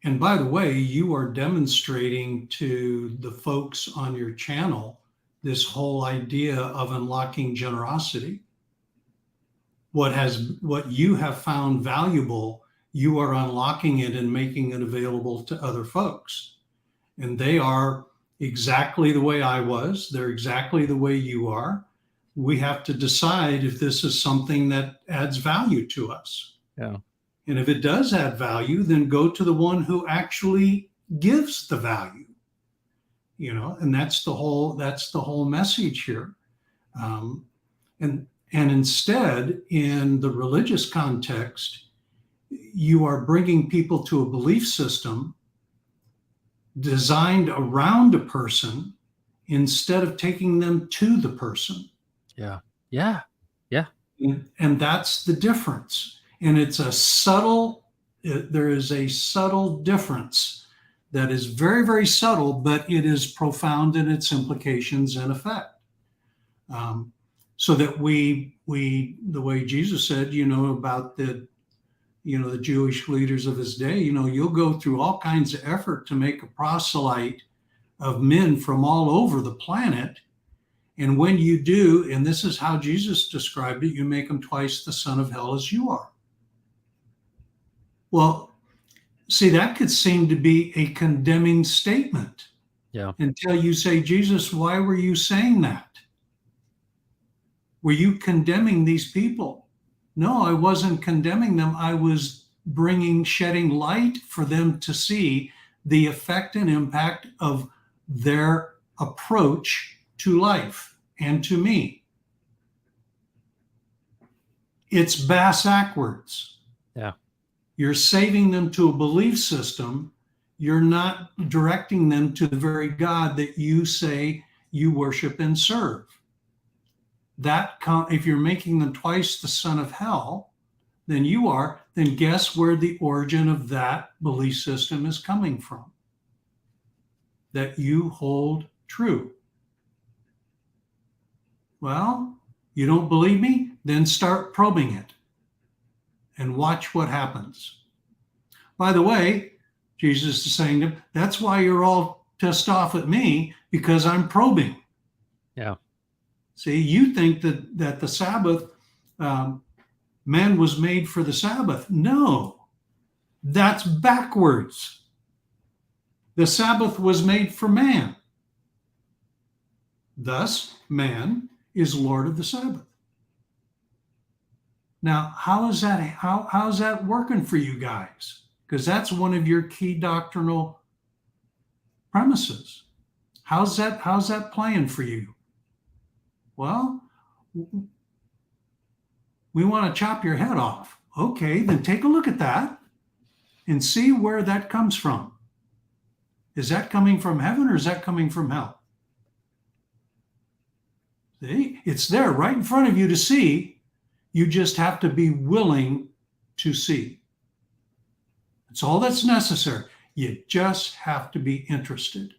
by the way, you are demonstrating to the folks on your channel this whole idea of unlocking generosity. What you have found valuable, you are unlocking it and making it available to other folks. And they are exactly the way I was. They're exactly the way you are. We have to decide if this is something that adds value to us. Yeah. And if it does add value, then go to the one who actually gives the value. And that's the whole message here. And instead, in the religious context, you are bringing people to a belief system designed around a person instead of taking them to the person. Yeah. Yeah. Yeah. And that's the difference. And there is a subtle difference that is very, very subtle, but it is profound in its implications and effect. So that the way Jesus said, about the Jewish leaders of his day, you'll go through all kinds of effort to make a proselyte of men from all over the planet. And when you do, and this is how Jesus described it, you make them twice the son of hell as you are. Well, see, that could seem to be a condemning statement. Yeah. Until you say, Jesus, why were you saying that? Were you condemning these people? No, I wasn't condemning them. I was shedding light for them to see the effect and impact of their approach to life and to me. It's backwards. Yeah. You're saving them to a belief system. You're not directing them to the very God that you say you worship and serve. If you're making them twice the son of hell, than you are, then guess where the origin of that belief system is coming from that you hold true. Well, you don't believe me? Then start probing it and watch what happens. By the way, Jesus is saying to them, that's why you're all pissed off at me, because I'm probing. Yeah. See, you think that the Sabbath, man was made for the Sabbath. No, that's backwards. The Sabbath was made for man. Thus, man is Lord of the Sabbath. Now, how's that working for you guys? Because that's one of your key doctrinal premises. How's that playing for you? Well, we want to chop your head off. Okay, then take a look at that and see where that comes from. Is that coming from heaven or is that coming from hell? See, it's there right in front of you to see. You just have to be willing to see. That's all that's necessary. You just have to be interested.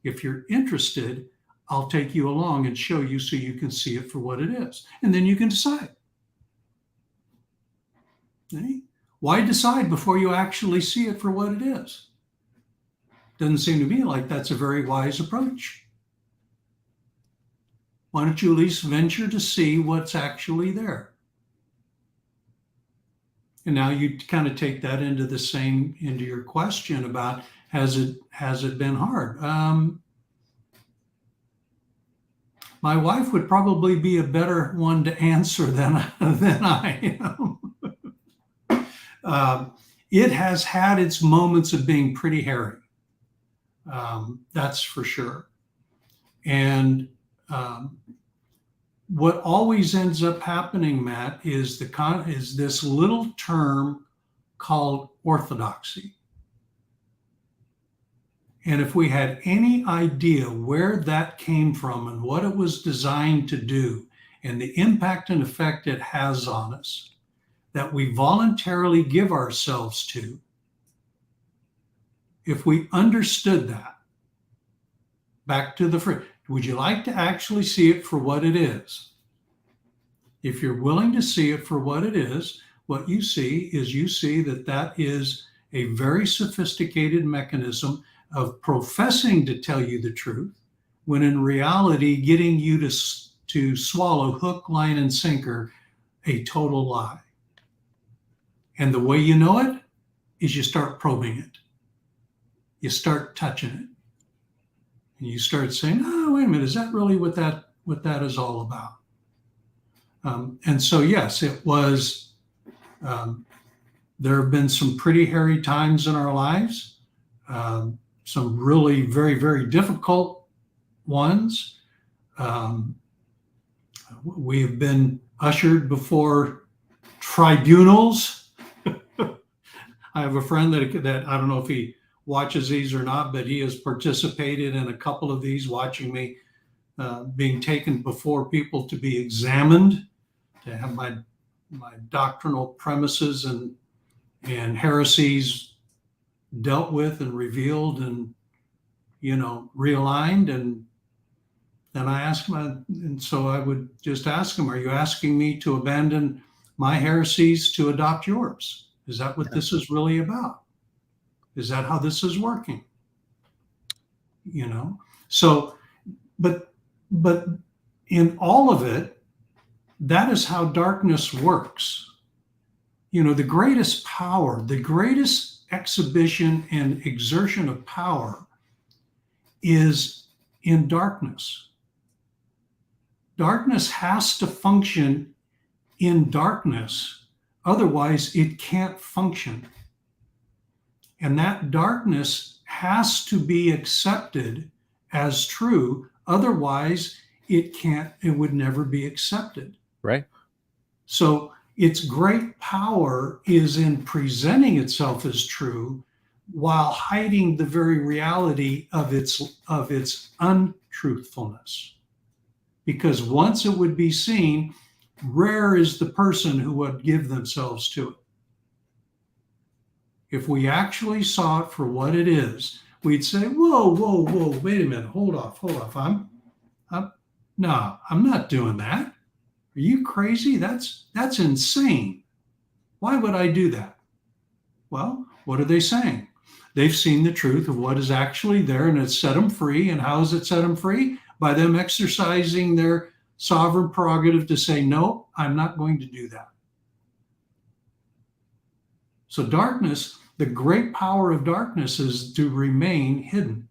If you're interested, I'll take you along and show you so you can see it for what it is. And then you can decide. See? Why decide before you actually see it for what it is? Doesn't seem to me like that's a very wise approach. Why don't you at least venture to see what's actually there? And now you kind of take that into your question about has it been hard? My wife would probably be a better one to answer than I am. It has had its moments of being pretty hairy. That's for sure. And what always ends up happening, Matt, is this little term called orthodoxy. And if we had any idea where that came from and what it was designed to do and the impact and effect it has on us, that we voluntarily give ourselves to, if we understood that, back to the first, would you like to actually see it for what it is? If you're willing to see it for what it is, what you see that is a very sophisticated mechanism of professing to tell you the truth, when in reality, getting you to swallow hook, line, and sinker a total lie. And the way you know it is you start probing it. You start touching it. And you start saying, oh, wait a minute, is that really what that is all about? And so, yes, it was, there have been some pretty hairy times in our lives, some really very, very difficult ones. We have been ushered before tribunals. I have a friend that I don't know if he watches these or not, but he has participated in a couple of these, watching me being taken before people to be examined, to have my doctrinal premises and heresies dealt with and revealed and realigned. And then I asked him, and so I would just ask him, are you asking me to abandon my heresies to adopt yours? Is that what this is really about? Is that how this is working? So, but in all of it, that is how darkness works. The greatest power, the greatest exhibition and exertion of power is in darkness. Darkness has to function in darkness, otherwise it can't function. And that darkness has to be accepted as true, otherwise it would never be accepted. Right. So its great power is in presenting itself as true while hiding the very reality of its untruthfulness. Because once it would be seen, Rare is the person who would give themselves to it. If we actually saw it for what it is, we'd say, whoa, whoa, whoa, wait a minute, hold off. I'm no, I'm not doing that. Are you crazy? That's insane. Why would I do that? Well, what are they saying? They've seen the truth of what is actually there and it's set them free. And how has it set them free? By them exercising their sovereign prerogative to say, no, I'm not going to do that. So, darkness, the great power of darkness is to remain hidden.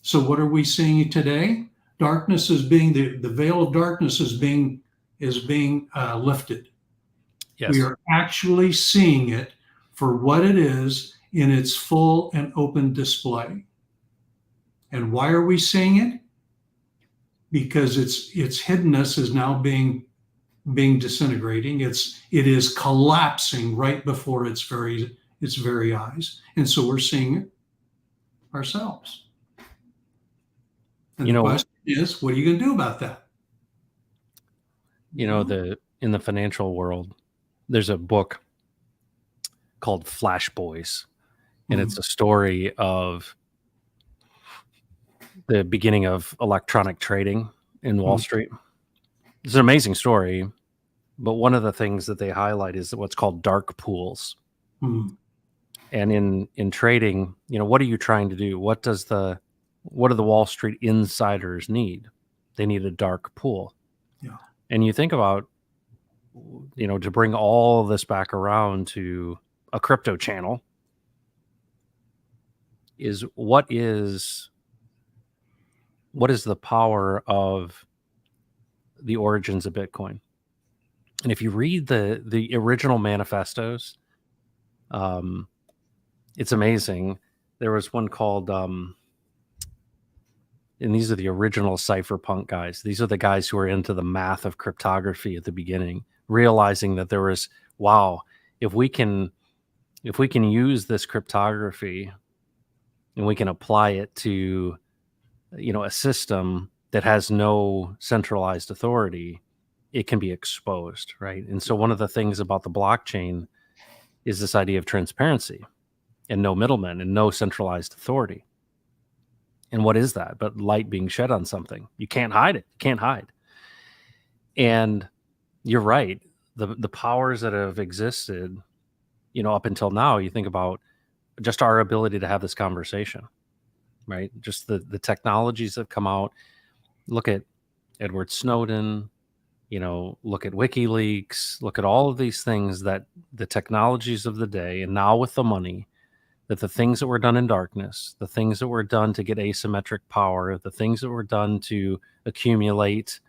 So, what are we seeing today? Darkness is being the veil of darkness is being lifted. Yes. We are actually seeing it for what it is in its full and open display. And why are we seeing it? Because its hiddenness is now being disintegrating. It is collapsing right before its very eyes, and so we're seeing it ourselves. And the question is, what are you going to do about that? In the financial world, there's a book called Flash Boys, and it's a story of the beginning of electronic trading in Wall Street. It's an amazing story, but one of the things that they highlight is what's called dark pools. And in trading, what are you trying to do? What do the Wall Street insiders need? They need a dark pool. Yeah. And you think about, to bring all of this back around to a crypto channel is what is the power of the origins of Bitcoin. And if you read the original manifestos, it's amazing. There was one called, and these are the original cypherpunk guys. These are the guys who are into the math of cryptography at the beginning, realizing that there was, wow, if we can use this cryptography and we can apply it to, a system that has no centralized authority, it can be exposed, right? And so one of the things about the blockchain is this idea of transparency and no middlemen and no centralized authority. And what is that but light being shed on something? You can't hide it. You can't hide. And you're right. The powers that have existed, up until now, you think about just our ability to have this conversation, right? Just the technologies that have come out. Look at Edward Snowden, look at WikiLeaks, look at all of these things, that the technologies of the day, and now with the money, that the things that were done in darkness, the things that were done to get asymmetric power, the things that were done to accumulate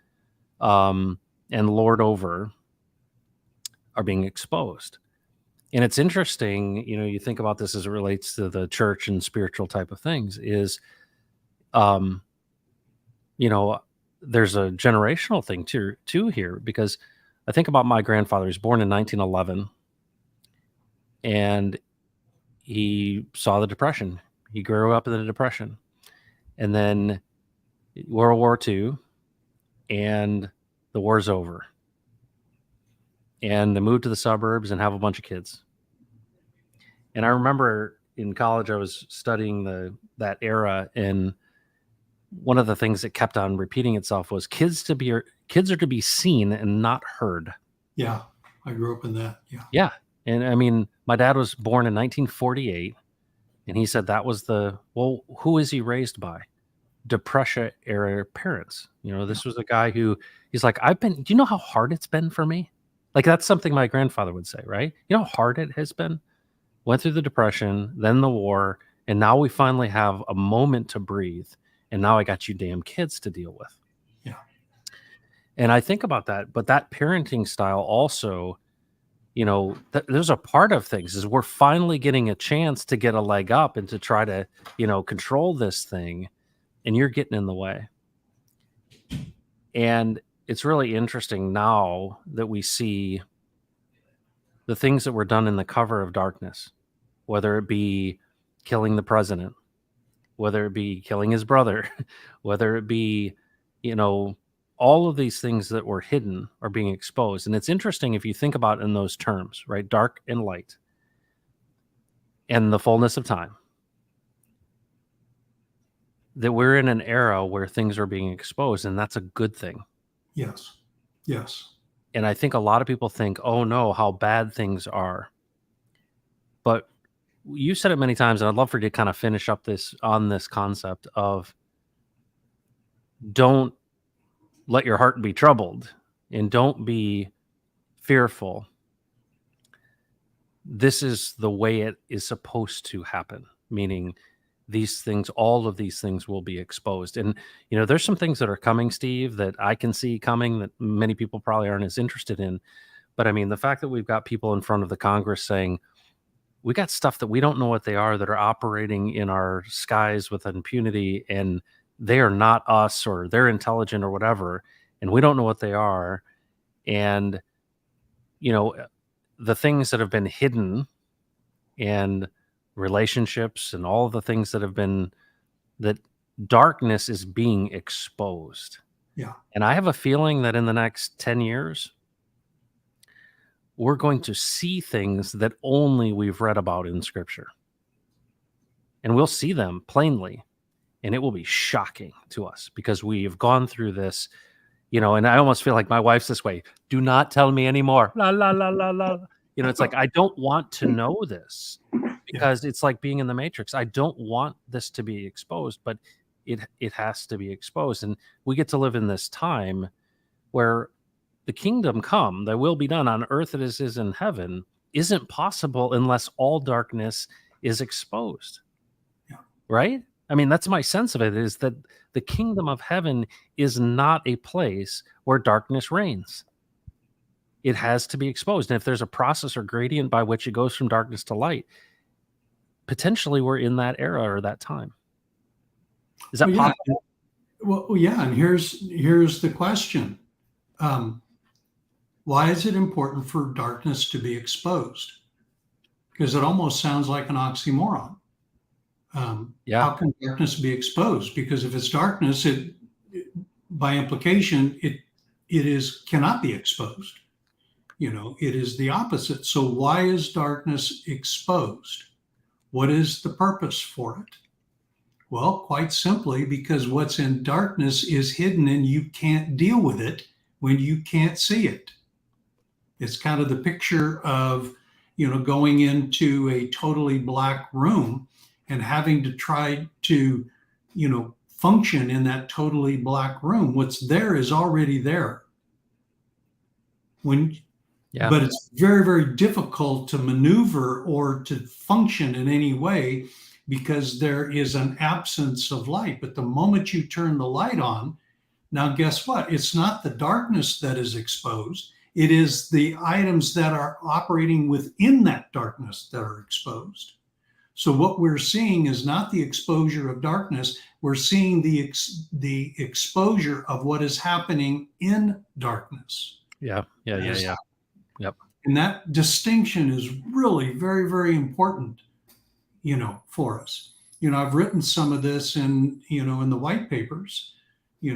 and lord over are being exposed. And it's interesting, you think about this as it relates to the church and spiritual type of things, is, there's a generational thing too here, because I think about my grandfather. He was born in 1911, and he saw the Depression. He grew up in the Depression, and then World War II, and the war's over, and they moved to the suburbs and have a bunch of kids. And I remember in college, I was studying that era, and one of the things that kept on repeating itself was kids are to be seen and not heard. Yeah, I grew up in that. Yeah. And I mean, my dad was born in 1948, and he said that was who is he raised by? Depression era parents. This was a guy who, he's like, do you know how hard it's been for me? Like, that's something my grandfather would say, right? You know how hard it has been? Went through the Depression, then the war, and now we finally have a moment to breathe. And now I got you damn kids to deal with. Yeah. And I think about that, but that parenting style also, there's a part of things is we're finally getting a chance to get a leg up and to try to, control this thing, and you're getting in the way. And it's really interesting now that we see the things that were done in the cover of darkness, whether it be killing the president, whether it be killing his brother, whether it be, all of these things that were hidden are being exposed. And it's interesting if you think about it in those terms, right? Dark and light and the fullness of time, that we're in an era where things are being exposed, and that's a good thing. Yes. Yes. And I think a lot of people think, oh no, how bad things are. But you said it many times, and I'd love for you to kind of finish up this concept of don't let your heart be troubled and don't be fearful. This is the way it is supposed to happen, meaning these things, all of these things will be exposed. And, there's some things that are coming, Steve, that I can see coming that many people probably aren't as interested in. But I mean, the fact that we've got people in front of the Congress saying, we got stuff that we don't know what they are that are operating in our skies with impunity, and they are not us, or they're intelligent or whatever, and we don't know what they are. And, the things that have been hidden and relationships and all of the things that have been, that darkness is being exposed. Yeah. And I have a feeling that in the next 10 years, we're going to see things that only we've read about in scripture. And we'll see them plainly, and it will be shocking to us because we have gone through this, and I almost feel like my wife's this way. Do not tell me anymore. La, la, la, la, la. It's like, I don't want to know this because it's like being in the Matrix. I don't want this to be exposed, but it has to be exposed. And we get to live in this time where the kingdom come, thy will be done on earth as it is in heaven, isn't possible unless all darkness is exposed. Yeah. Right? I mean, that's my sense of it, is that the kingdom of heaven is not a place where darkness reigns. It has to be exposed. And if there's a process or gradient by which it goes from darkness to light, potentially we're in that era or that time. Is that possible? Well, yeah. And here's the question. Why is it important for darkness to be exposed? Because it almost sounds like an oxymoron. How can darkness be exposed? Because if it's darkness, by implication, it cannot be exposed. It is the opposite. So why is darkness exposed? What is the purpose for it? Well, quite simply, because what's in darkness is hidden and you can't deal with it when you can't see it. It's kind of the picture of, going into a totally black room and having to try to, function in that totally black room. What's there is already there. But it's very, very difficult to maneuver or to function in any way because there is an absence of light. But the moment you turn the light on, now guess what? It's not the darkness that is exposed. It is the items that are operating within that darkness that are exposed. So what we're seeing is not the exposure of darkness. We're seeing the exposure of what is happening in darkness. Yeah. Yep. And that distinction is really very, very important, for us. I've written some of this in the white papers, in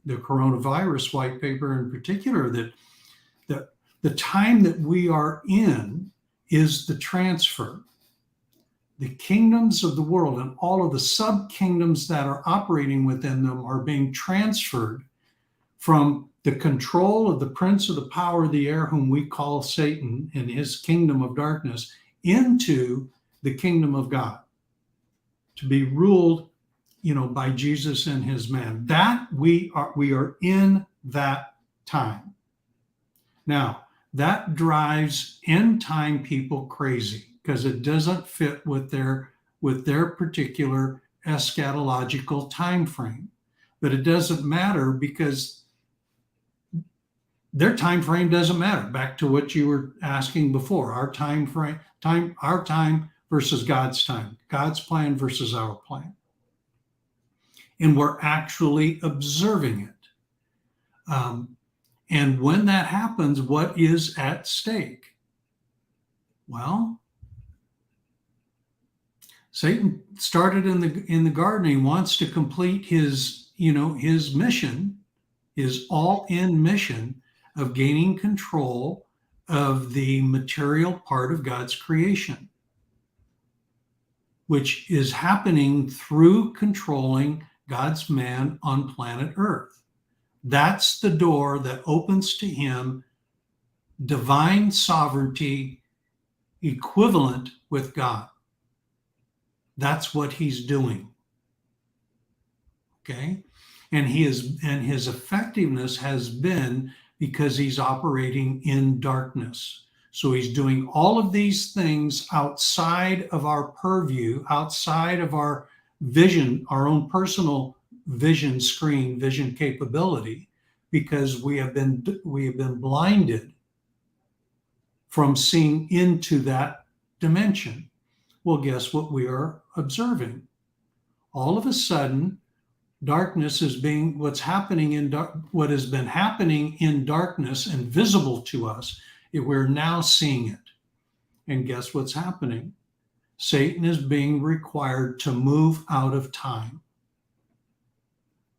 the coronavirus white paper in particular, that the time that we are in is the transfer. The kingdoms of the world and all of the sub-kingdoms that are operating within them are being transferred from the control of the prince of the power of the air, whom we call Satan, and his kingdom of darkness, into the kingdom of God, to be ruled, by Jesus and his man. That we are in that time. Now, that drives end time people crazy because it doesn't fit with their particular eschatological time frame. But it doesn't matter because their time frame doesn't matter. Back to what you were asking before, our our time versus God's time, God's plan versus our plan. And we're actually observing it. And when that happens, what is at stake? Well, Satan started in the garden. He wants to complete his his mission, his all-in mission of gaining control of the material part of God's creation, which is happening through controlling God's man on planet Earth. That's the door that opens to him divine sovereignty equivalent with God. That's what he's doing. Okay? And his effectiveness has been because he's operating in darkness. So he's doing all of these things outside of our purview, outside of our vision, our own personal vision screen, vision capability, because we have been blinded from seeing into that dimension. Well, guess what we are observing? All of a sudden, darkness is being what has been happening in darkness and visible to us. We're now seeing it. And guess what's happening? Satan is being required to move out of time.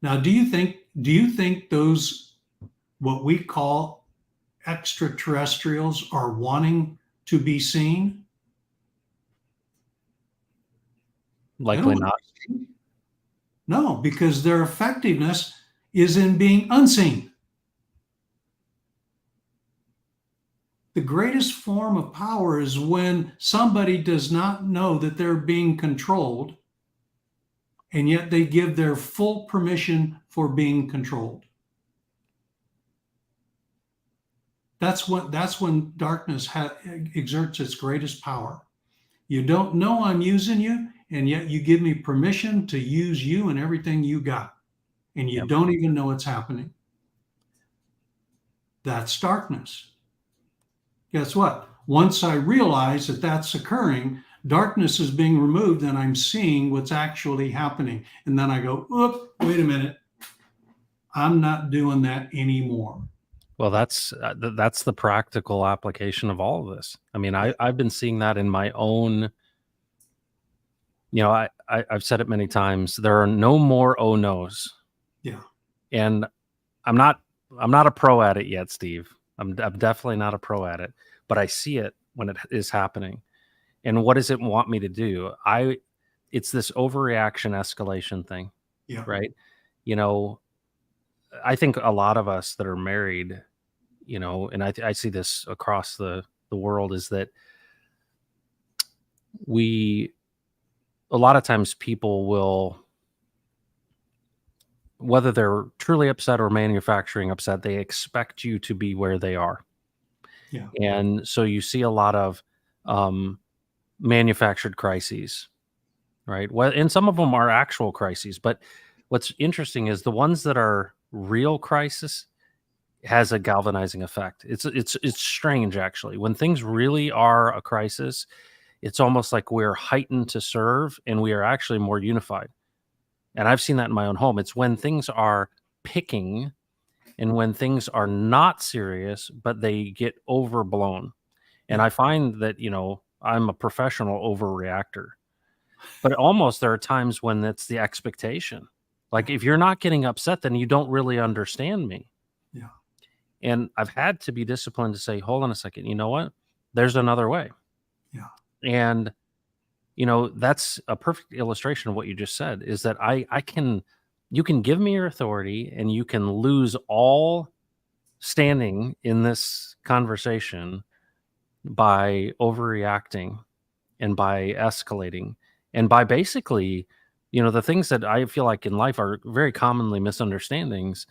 Now, do you think those, what we call extraterrestrials, are wanting to be seen? Likely not. No, because their effectiveness is in being unseen. The greatest form of power is when somebody does not know that they're being controlled, and yet they give their full permission for being controlled. That's when darkness exerts its greatest power. You don't know I'm using you, and yet you give me permission to use you and everything you got, and you don't even know it's happening. That's darkness. Guess what? Once I realize that that's occurring, darkness is being removed, and I'm seeing what's actually happening. And then I go, "Oop, wait a minute. I'm not doing that anymore." Well, that's the practical application of all of this. I mean, I've been seeing that in my own. I've said it many times. There are no more oh no's. Yeah. And I'm not a pro at it yet, Steve. I'm definitely not a pro at it, but I see it when it is happening. And what does it want me to do? It's this overreaction escalation thing. Yeah. Right. I think a lot of us that are married, and I see this across the world, is that a lot of times people will, whether they're truly upset or manufacturing upset, they expect you to be where they are. Yeah. And so you see a lot of manufactured crises, right? Well, and some of them are actual crises. But what's interesting is the ones that are real crisis has a galvanizing effect. It's strange, actually. When things really are a crisis, it's almost like we're heightened to serve, and we are actually more unified. And I've seen that in my own home. It's when things are picking and when things are not serious, but they get overblown. And I find that, I'm a professional overreactor. But almost there are times when it's the expectation. Like, if you're not getting upset, then you don't really understand me. Yeah. And I've had to be disciplined to say, hold on a second, you know what? There's another way. Yeah. And that's a perfect illustration of what you just said, is that you can give me your authority, and you can lose all standing in this conversation by overreacting and by escalating and by basically, the things that I feel like in life are very commonly misunderstandings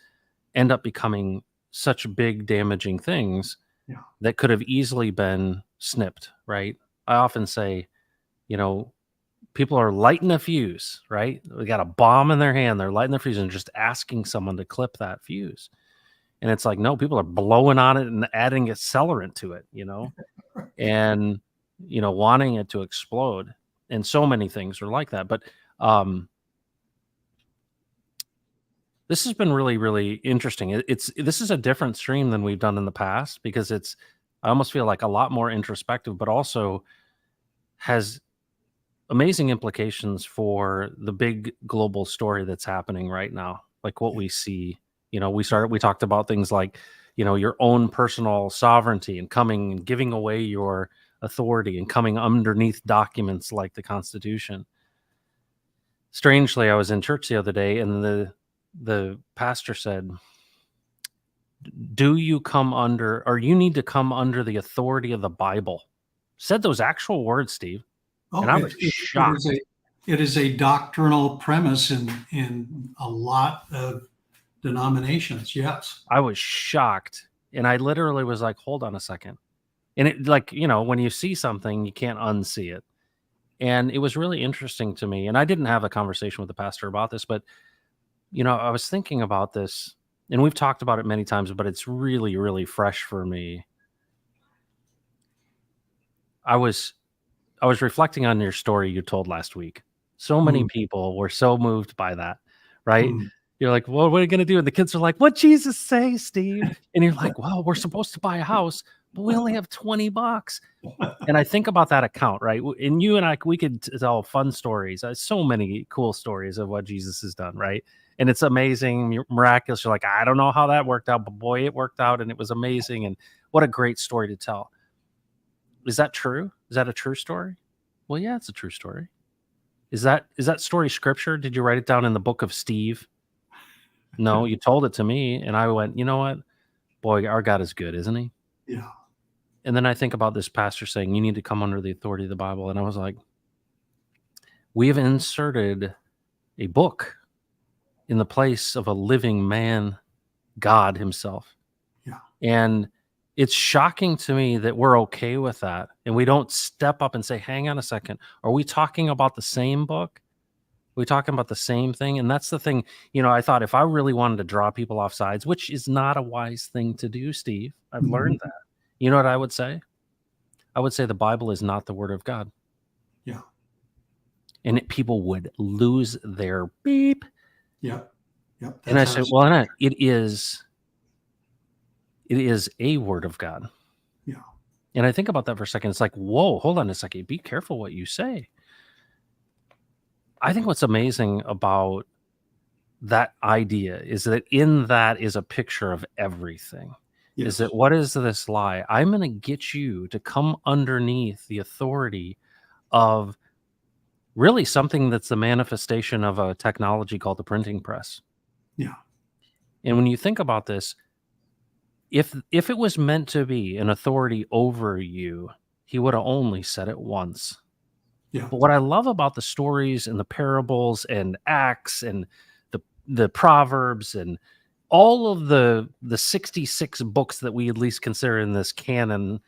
end up becoming such big damaging things that could have easily been snipped, right? I often say, people are lighting a fuse, right? They got a bomb in their hand. They're lighting their fuse and just asking someone to clip that fuse. And it's like, no, people are blowing on it and adding accelerant to it, and, wanting it to explode. And so many things are like that. But this has been really, really interesting. This is a different stream than we've done in the past, because I almost feel like a lot more introspective, but also has amazing implications for the big global story that's happening right now. like what we see. We talked about things like, your own personal sovereignty and coming and giving away your authority and coming underneath documents like the Constitution. Strangely, I was in church the other day and the pastor said, "Do you come under, or you need to come under the authority of the Bible?" Said those actual words, Steve. Oh, And I was shocked. it is a doctrinal premise in a lot of denominations. Yes. I was shocked. And I literally was like, hold on a second. And it, like, when you see something, you can't unsee it. And it was really interesting to me. And I didn't have a conversation with the pastor about this, but, I was thinking about this, and we've talked about it many times, but it's really, really fresh for me. I was reflecting on your story you told last week. So many people were so moved by that, right? Mm. You're like, well, what are you going to do? And the kids are like, what Jesus say, Steve? And you're like, well, we're supposed to buy a house, but we only have $20. And I think about that account, right? And you and I, we could tell fun stories. So many cool stories of what Jesus has done, right? And it's amazing, miraculous. You're like, I don't know how that worked out, but boy, it worked out, and it was amazing. And what a great story to tell. Is that true? Is that a true story? Well, yeah, it's a true story. Is that story scripture? Did you write it down in the book of Steve? No, you told it to me, and I went, you know what? Boy, our God is good, isn't he? Yeah. And then I think about this pastor saying, you need to come under the authority of the Bible. And I was like, we have inserted a book in the place of a living man, God himself. Yeah. And it's shocking to me that we're okay with that. And we don't step up and say, hang on a second. Are we talking about the same book? Are we talking about the same thing? And that's the thing, I thought if I really wanted to draw people off sides, which is not a wise thing to do, Steve, I've learned that. You know what I would say? I would say the Bible is not the word of God. Yeah. And people would lose their beep. Yep. Yep. And I said, well, it is a word of God. Yeah. And I think about that for a second. It's like, whoa, hold on a second. Be careful what you say. I think what's amazing about that idea is that in that is a picture of everything. Yes. Is that what is this lie? I'm going to get you to come underneath the authority of really something that's the manifestation of a technology called the printing press. Yeah. And when you think about this, if it was meant to be an authority over you, he would have only said it once. Yeah. But what I love about the stories and the parables and Acts and the Proverbs and all of the 66 books that we at least consider in this canon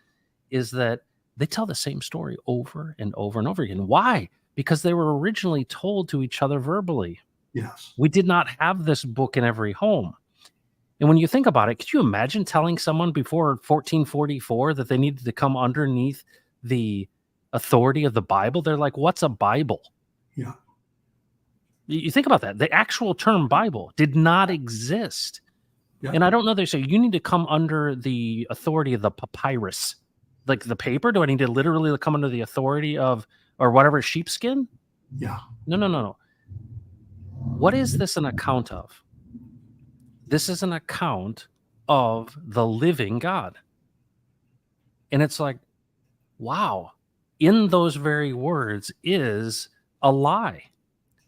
is that they tell the same story over and over and over again. Why? Because they were originally told to each other verbally. Yes. We did not have this book in every home. And when you think about it, could you imagine telling someone before 1444 that they needed to come underneath the authority of the Bible? They're like, what's a Bible? Yeah. You think about that. The actual term Bible did not exist. Yeah. And I don't know, they say you need to come under the authority of the papyrus. Like the paper? Do I need to literally come under the authority of, or whatever, sheepskin? Yeah. No. What is this an account of? This is an account of the living God. And it's like, wow, in those very words is a lie.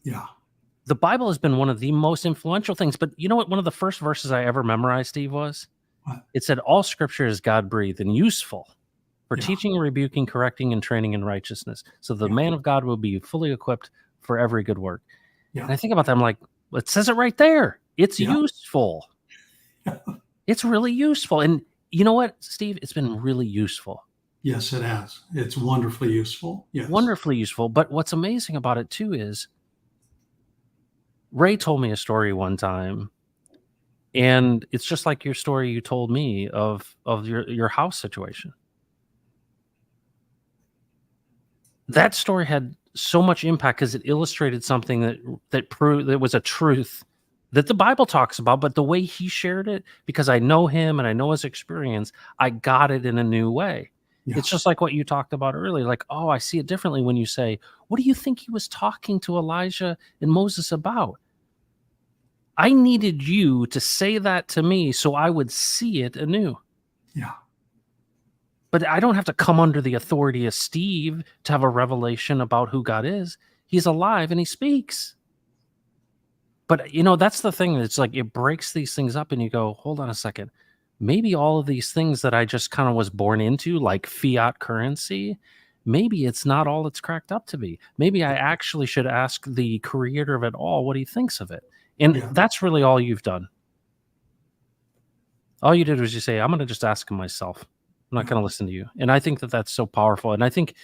Yeah. The Bible has been one of the most influential things. But you know what? One of the first verses I ever memorized, Steve, was? What? It said, all scripture is God-breathed and useful for teaching, rebuking, correcting, and training in righteousness. So the man of God will be fully equipped for every good work. Yeah. And I think about that. I'm like, it says it right there. It's useful. It's really useful. And you know what, Steve? It's been really useful. Yes, it has. It's wonderfully useful. Yes. Wonderfully useful. But what's amazing about it, too, is Ray told me a story one time, and it's just like your story you told me of your house situation. That story had so much impact because it illustrated something that proved that was a truth that the Bible talks about, but the way he shared it, because I know him and I know his experience, I got it in a new way. Yeah. It's just like what you talked about earlier. Like, oh, I see it differently when you say, what do you think he was talking to Elijah and Moses about? I needed you to say that to me so I would see it anew. Yeah. But I don't have to come under the authority of Steve to have a revelation about who God is. He's alive and he speaks. But, that's the thing. It's like it breaks these things up and you go, hold on a second. Maybe all of these things that I just kind of was born into, like fiat currency, maybe it's not all it's cracked up to be. Maybe I actually should ask the creator of it all what he thinks of it. And Yeah. that's really all you've done. All you did was you say, I'm going to just ask him myself. I'm not Yeah. going to listen to you. And I think that that's so powerful. And I think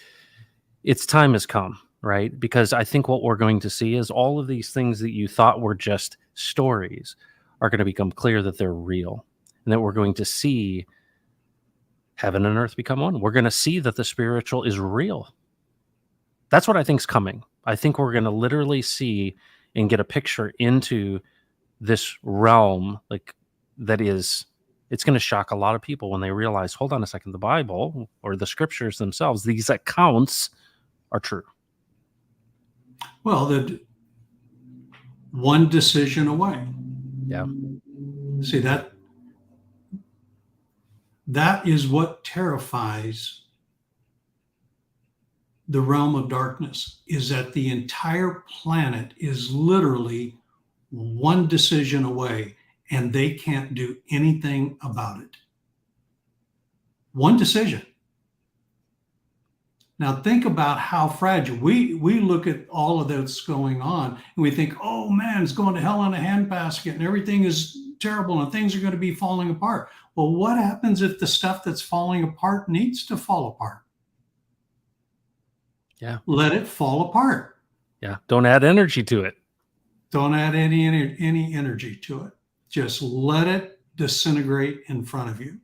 its time has come, right? Because I think what we're going to see is all of these things that you thought were just stories are going to become clear that they're real, and that we're going to see heaven and earth become one. We're going to see that the spiritual is real. That's what I think's coming. I think we're going to literally see and get a picture into this realm, like that is, it's going to shock a lot of people when they realize, hold on a second, the Bible or the scriptures themselves, these accounts are true. Well, the one decision away. Yeah. See, that is what terrifies the realm of darkness, is that the entire planet is literally one decision away and they can't do anything about it. One decision. Now think about how fragile we look at all of that's going on and we think, oh man, it's going to hell in a handbasket and everything is terrible and things are going to be falling apart. Well, what happens if the stuff that's falling apart needs to fall apart? Yeah. Let it fall apart. Yeah. Don't add energy to it. Don't add any energy to it. Just let it disintegrate in front of you.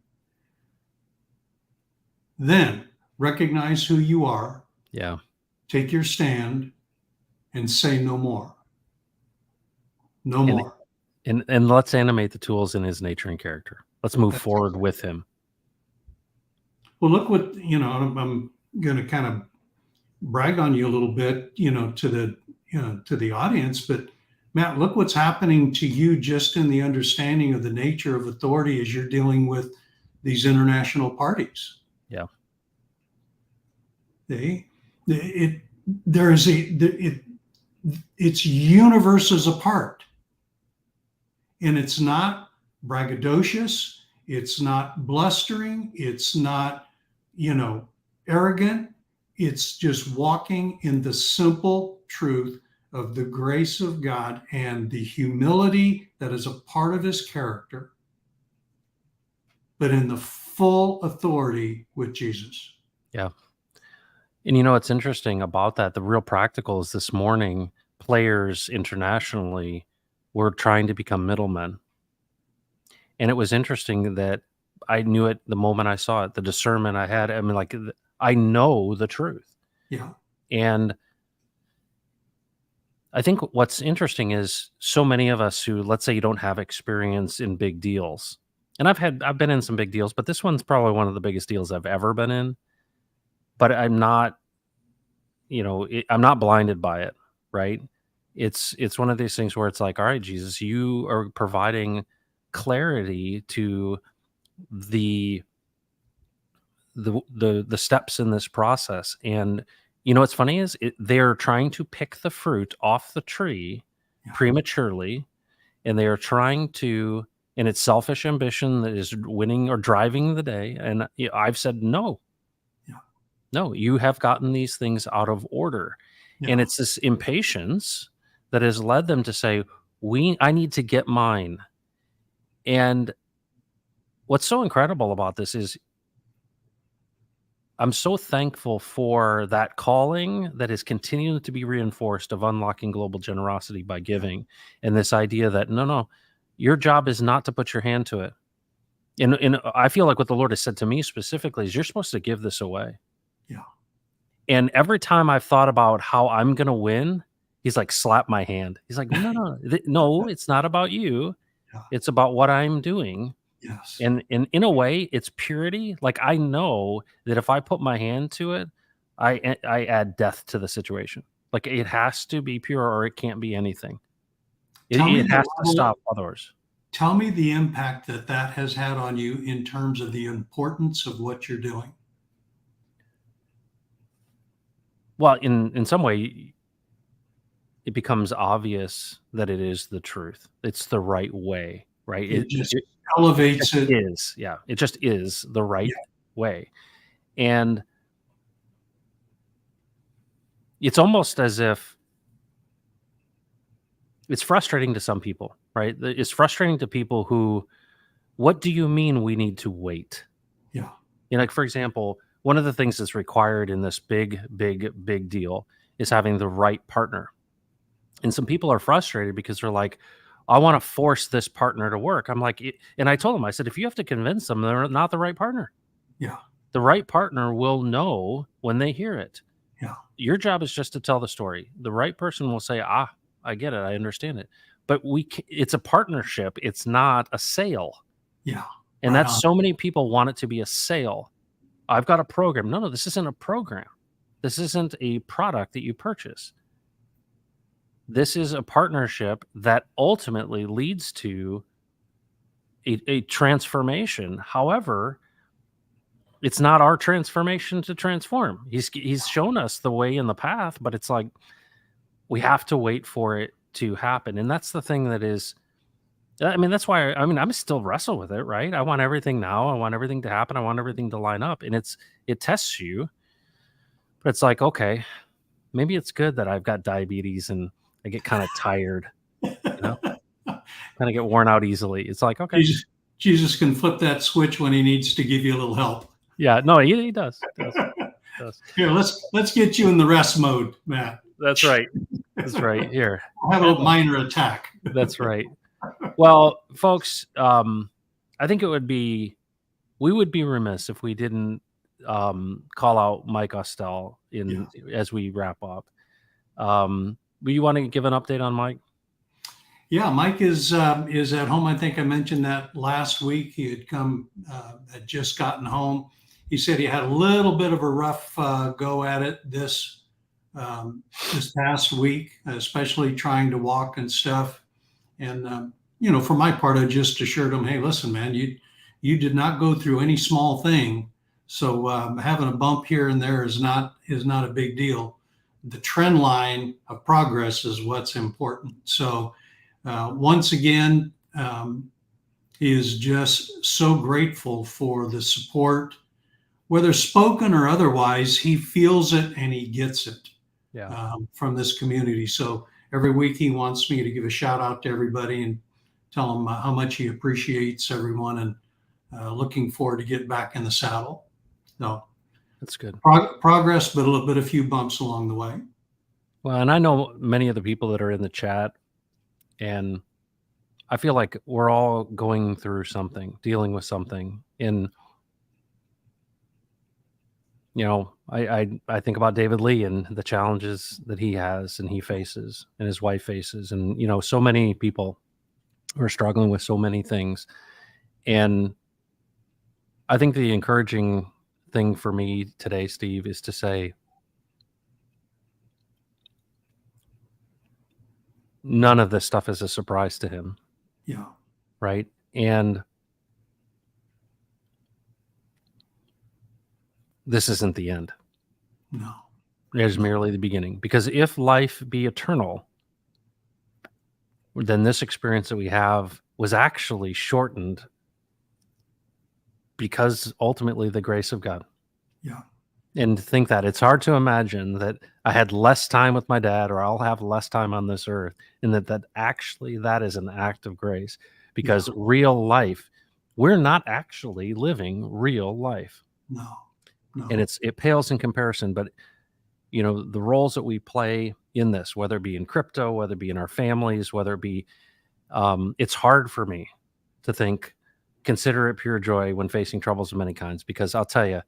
Then recognize who you are. Yeah. Take your stand and say no more. No And, more. and let's animate the tools in his nature and character. Let's move forward with him. Well, look what, I'm going to kind of brag on you a little bit, to the audience, but Matt, look what's happening to you just in the understanding of the nature of authority as you're dealing with these international parties. Yeah. It's universes apart, and it's not braggadocious. It's not blustering. It's not, arrogant. It's just walking in the simple truth of the grace of God and the humility that is a part of his character, but in the full authority with Jesus. Yeah. And what's interesting about that, the real practical is this morning, players internationally were trying to become middlemen. And it was interesting that I knew it the moment I saw it, the discernment I had. I mean, like, I know the truth. Yeah. And I think what's interesting is so many of us who, let's say you don't have experience in big deals. And I've been in some big deals, but this one's probably one of the biggest deals I've ever been in. But I'm not, I'm not blinded by it, right? It's one of these things where it's like, all right, Jesus, you are providing clarity to the steps in this process. And what's funny is they're trying to pick the fruit off the tree prematurely, and they are trying to, and it's selfish ambition that is winning or driving the day. And I've said no. No, you have gotten these things out of order. Yeah. And it's this impatience that has led them to say, I need to get mine. And what's so incredible about this is I'm so thankful for that calling that is continuing to be reinforced of unlocking global generosity by giving, and this idea that no, your job is not to put your hand to it. And I feel like what the Lord has said to me specifically is you're supposed to give this away. Yeah. And every time I've thought about how I'm going to win, he's like, slap my hand. He's like, no, it's not about you. Yeah. It's about what I'm doing. Yes. And in a way, it's purity. Like, I know that if I put my hand to it, I add death to the situation. Like, it has to be pure or it can't be anything. It, Tell me it the has to level, stop others. tell me the impact that that has had on you in terms of the importance of what you're doing. Well, in some way, it becomes obvious that it is the truth. It's the right way, right? It just It just elevates it. is. Yeah, it just is the right Yeah, way. And it's almost as if it's frustrating to some people, right? It's frustrating to people who, what do you mean we need to wait? yeah, Like for example, one of the things that's required in this big deal is having the right partner. And some people are frustrated because they're like, I want to force this partner to work. I'm like, and I told them, I said, if you have to convince them, they're not the right partner. yeah, The right partner will know when they hear it. yeah, Your job is just to tell the story. The right person will say, I get it. I understand it. But it's a partnership. It's not a sale. yeah. And Right that's on. so many people want it to be a sale. I've got a program. No, this isn't a program. This isn't a product that you purchase. This is a partnership that ultimately leads to a transformation. However, it's not our transformation to transform. He's shown us the way in the path, but it's like we have to wait for it to happen. And that's the thing that is, I mean, that's why I'm still wrestle with it, right? I want everything now. I want everything to happen. I want everything to line up. And it tests you, but it's like, okay, maybe it's good that I've got diabetes and I get kind of tired, you know, kind of get worn out easily. It's like, okay. Jesus, Jesus can flip that switch when he needs to give you a little help. Yeah, no, he does. Here, let's get you in the rest mode, Matt. That's right. That's right. Here. I'll have a minor attack. That's right. Well, folks, I think we would be remiss if we didn't call out Mike Ostel as we wrap up. Do you want to give an update on Mike? Yeah, Mike is at home. I think I mentioned that last week. He had just gotten home. He said he had a little bit of a rough go at it this past week, especially trying to walk and stuff. And for my part, I just assured him, "Hey, listen, man, you did not go through any small thing. So having a bump here and there is not a big deal. The trend line of progress is what's important." So once again, he is just so grateful for the support, whether spoken or otherwise. He feels it and he gets it from this community. So every week he wants me to give a shout out to everybody and tell them how much he appreciates everyone, and looking forward to get back in the saddle. So that's good. Progress, but a few bumps along the way. Well, and I know many of the people that are in the chat, and I feel like we're all going through something, dealing with something. And I think about David Lee and the challenges that he has and he faces and his wife faces, and so many people who are struggling with so many things. And I think the encouraging thing for me today, Steve, is to say none of this stuff is a surprise to him. Yeah. Right. And this isn't the end. No. It is merely the beginning. Because if life be eternal, then this experience that we have was actually shortened because ultimately the grace of God. Yeah. And to think that it's hard to imagine that I had less time with my dad, or I'll have less time on this earth, and that actually that is an act of grace, because real life, we're not actually living real life. No. And it pales in comparison. But the roles that we play in this, whether it be in crypto, whether it be in our families, whether it be, it's hard for me to consider it pure joy when facing troubles of many kinds, because I'll tell you,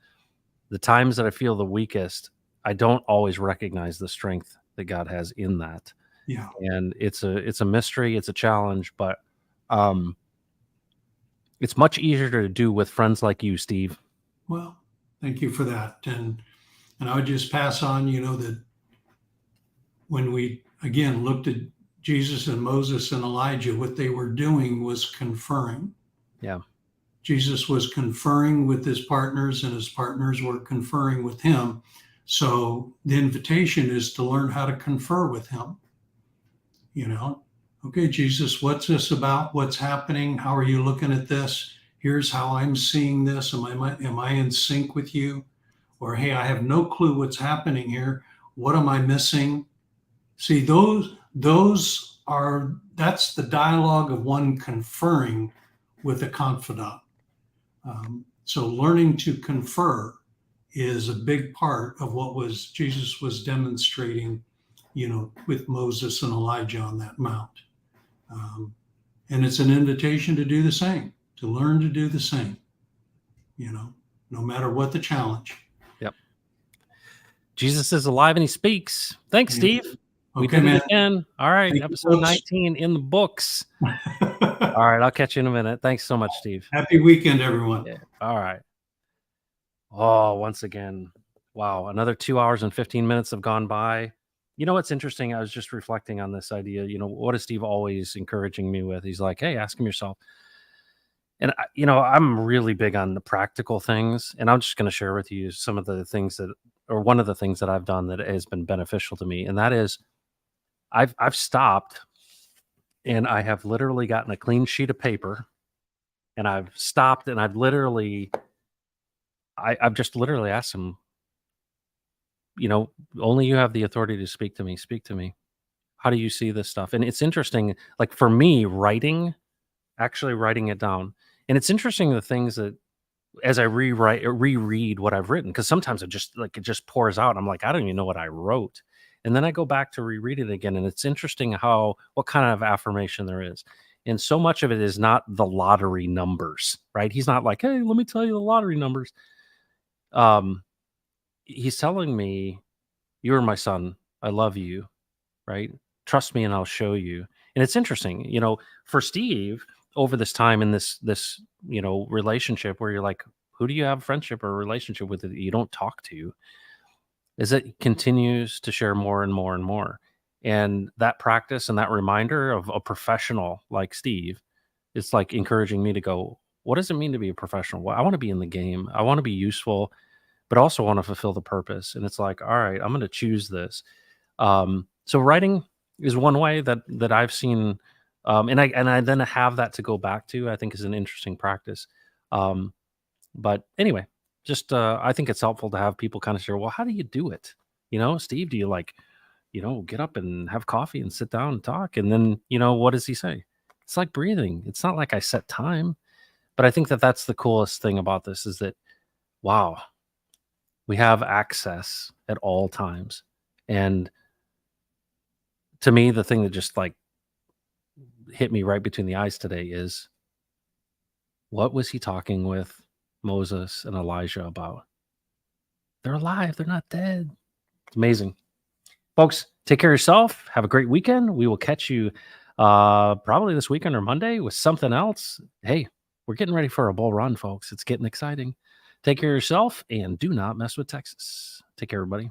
the times that I feel the weakest, I don't always recognize the strength that God has in that. Yeah. And it's a mystery, it's a challenge, but it's much easier to do with friends like you, Steve. Well, thank you for that. And I would just pass on, that when we again looked at Jesus and Moses and Elijah, what they were doing was conferring. Yeah. Jesus was conferring with his partners, and his partners were conferring with him. So the invitation is to learn how to confer with him. You know, okay, Jesus, what's this about? What's happening? How are you looking at this? Here's how I'm seeing this. Am I in sync with you? Or hey, I have no clue what's happening here. What am I missing? See, those are that's the dialogue of one conferring with a confidant. So learning to confer is a big part of what was Jesus was demonstrating, with Moses and Elijah on that mount. Um, and it's an invitation to do the same, to learn to do the same, no matter what the challenge. Yep. Jesus is alive and he speaks. Thanks, Steve. We Okay, did man. it again. All right. Thank you, Episode folks. 19 in the books. All right. I'll catch you in a minute. Thanks so much, Steve. Happy weekend, everyone. Yeah. All right. Oh, once again, wow. Another 2 hours and 15 minutes have gone by. You know what's interesting? I was just reflecting on this idea. What is Steve always encouraging me with? He's like, hey, ask him yourself. And, I'm really big on the practical things. And I'm just going to share with you some of the things or one of the things that I've done that has been beneficial to me. And that is I've stopped and I have literally gotten a clean sheet of paper and I've stopped and I've just literally asked him, only you have the authority to speak to me. Speak to me. How do you see this stuff? And it's interesting, like for me, actually writing it down. And it's interesting the things that as I reread what I've written, because sometimes it just pours out. I'm like, I don't even know what I wrote. And then I go back to reread it again. And it's interesting what kind of affirmation there is. And so much of it is not the lottery numbers, right? He's not like, hey, let me tell you the lottery numbers. He's telling me, you are my son. I love you, right? Trust me and I'll show you. And it's interesting, for Steve over this time in this relationship where you're like, who do you have friendship or relationship with that you don't talk to? Is it continues to share more and more and more. And that practice and that reminder of a professional like Steve, it's like encouraging me to go, what does it mean to be a professional? Well, I want to be in the game. I want to be useful, but also want to fulfill the purpose. And it's like, all right, I'm going to choose this. So writing is one way that I've seen, and I then have that to go back to. I think is an interesting practice. But anyway, just I think it's helpful to have people kind of share. Well, how do you do it? Steve, do you get up and have coffee and sit down and talk? And then what does he say? It's like breathing. It's not like I set time, but I think that's the coolest thing about this is that wow, we have access at all times. And to me, the thing that just like hit me right between the eyes today is what was he talking with Moses and Elijah about? They're alive. They're not dead. It's amazing. Folks, take care of yourself. Have a great weekend. We will catch you probably this weekend or Monday with something else. Hey, we're getting ready for a bull run, folks. It's getting exciting. Take care of yourself and do not mess with Texas. Take care, everybody.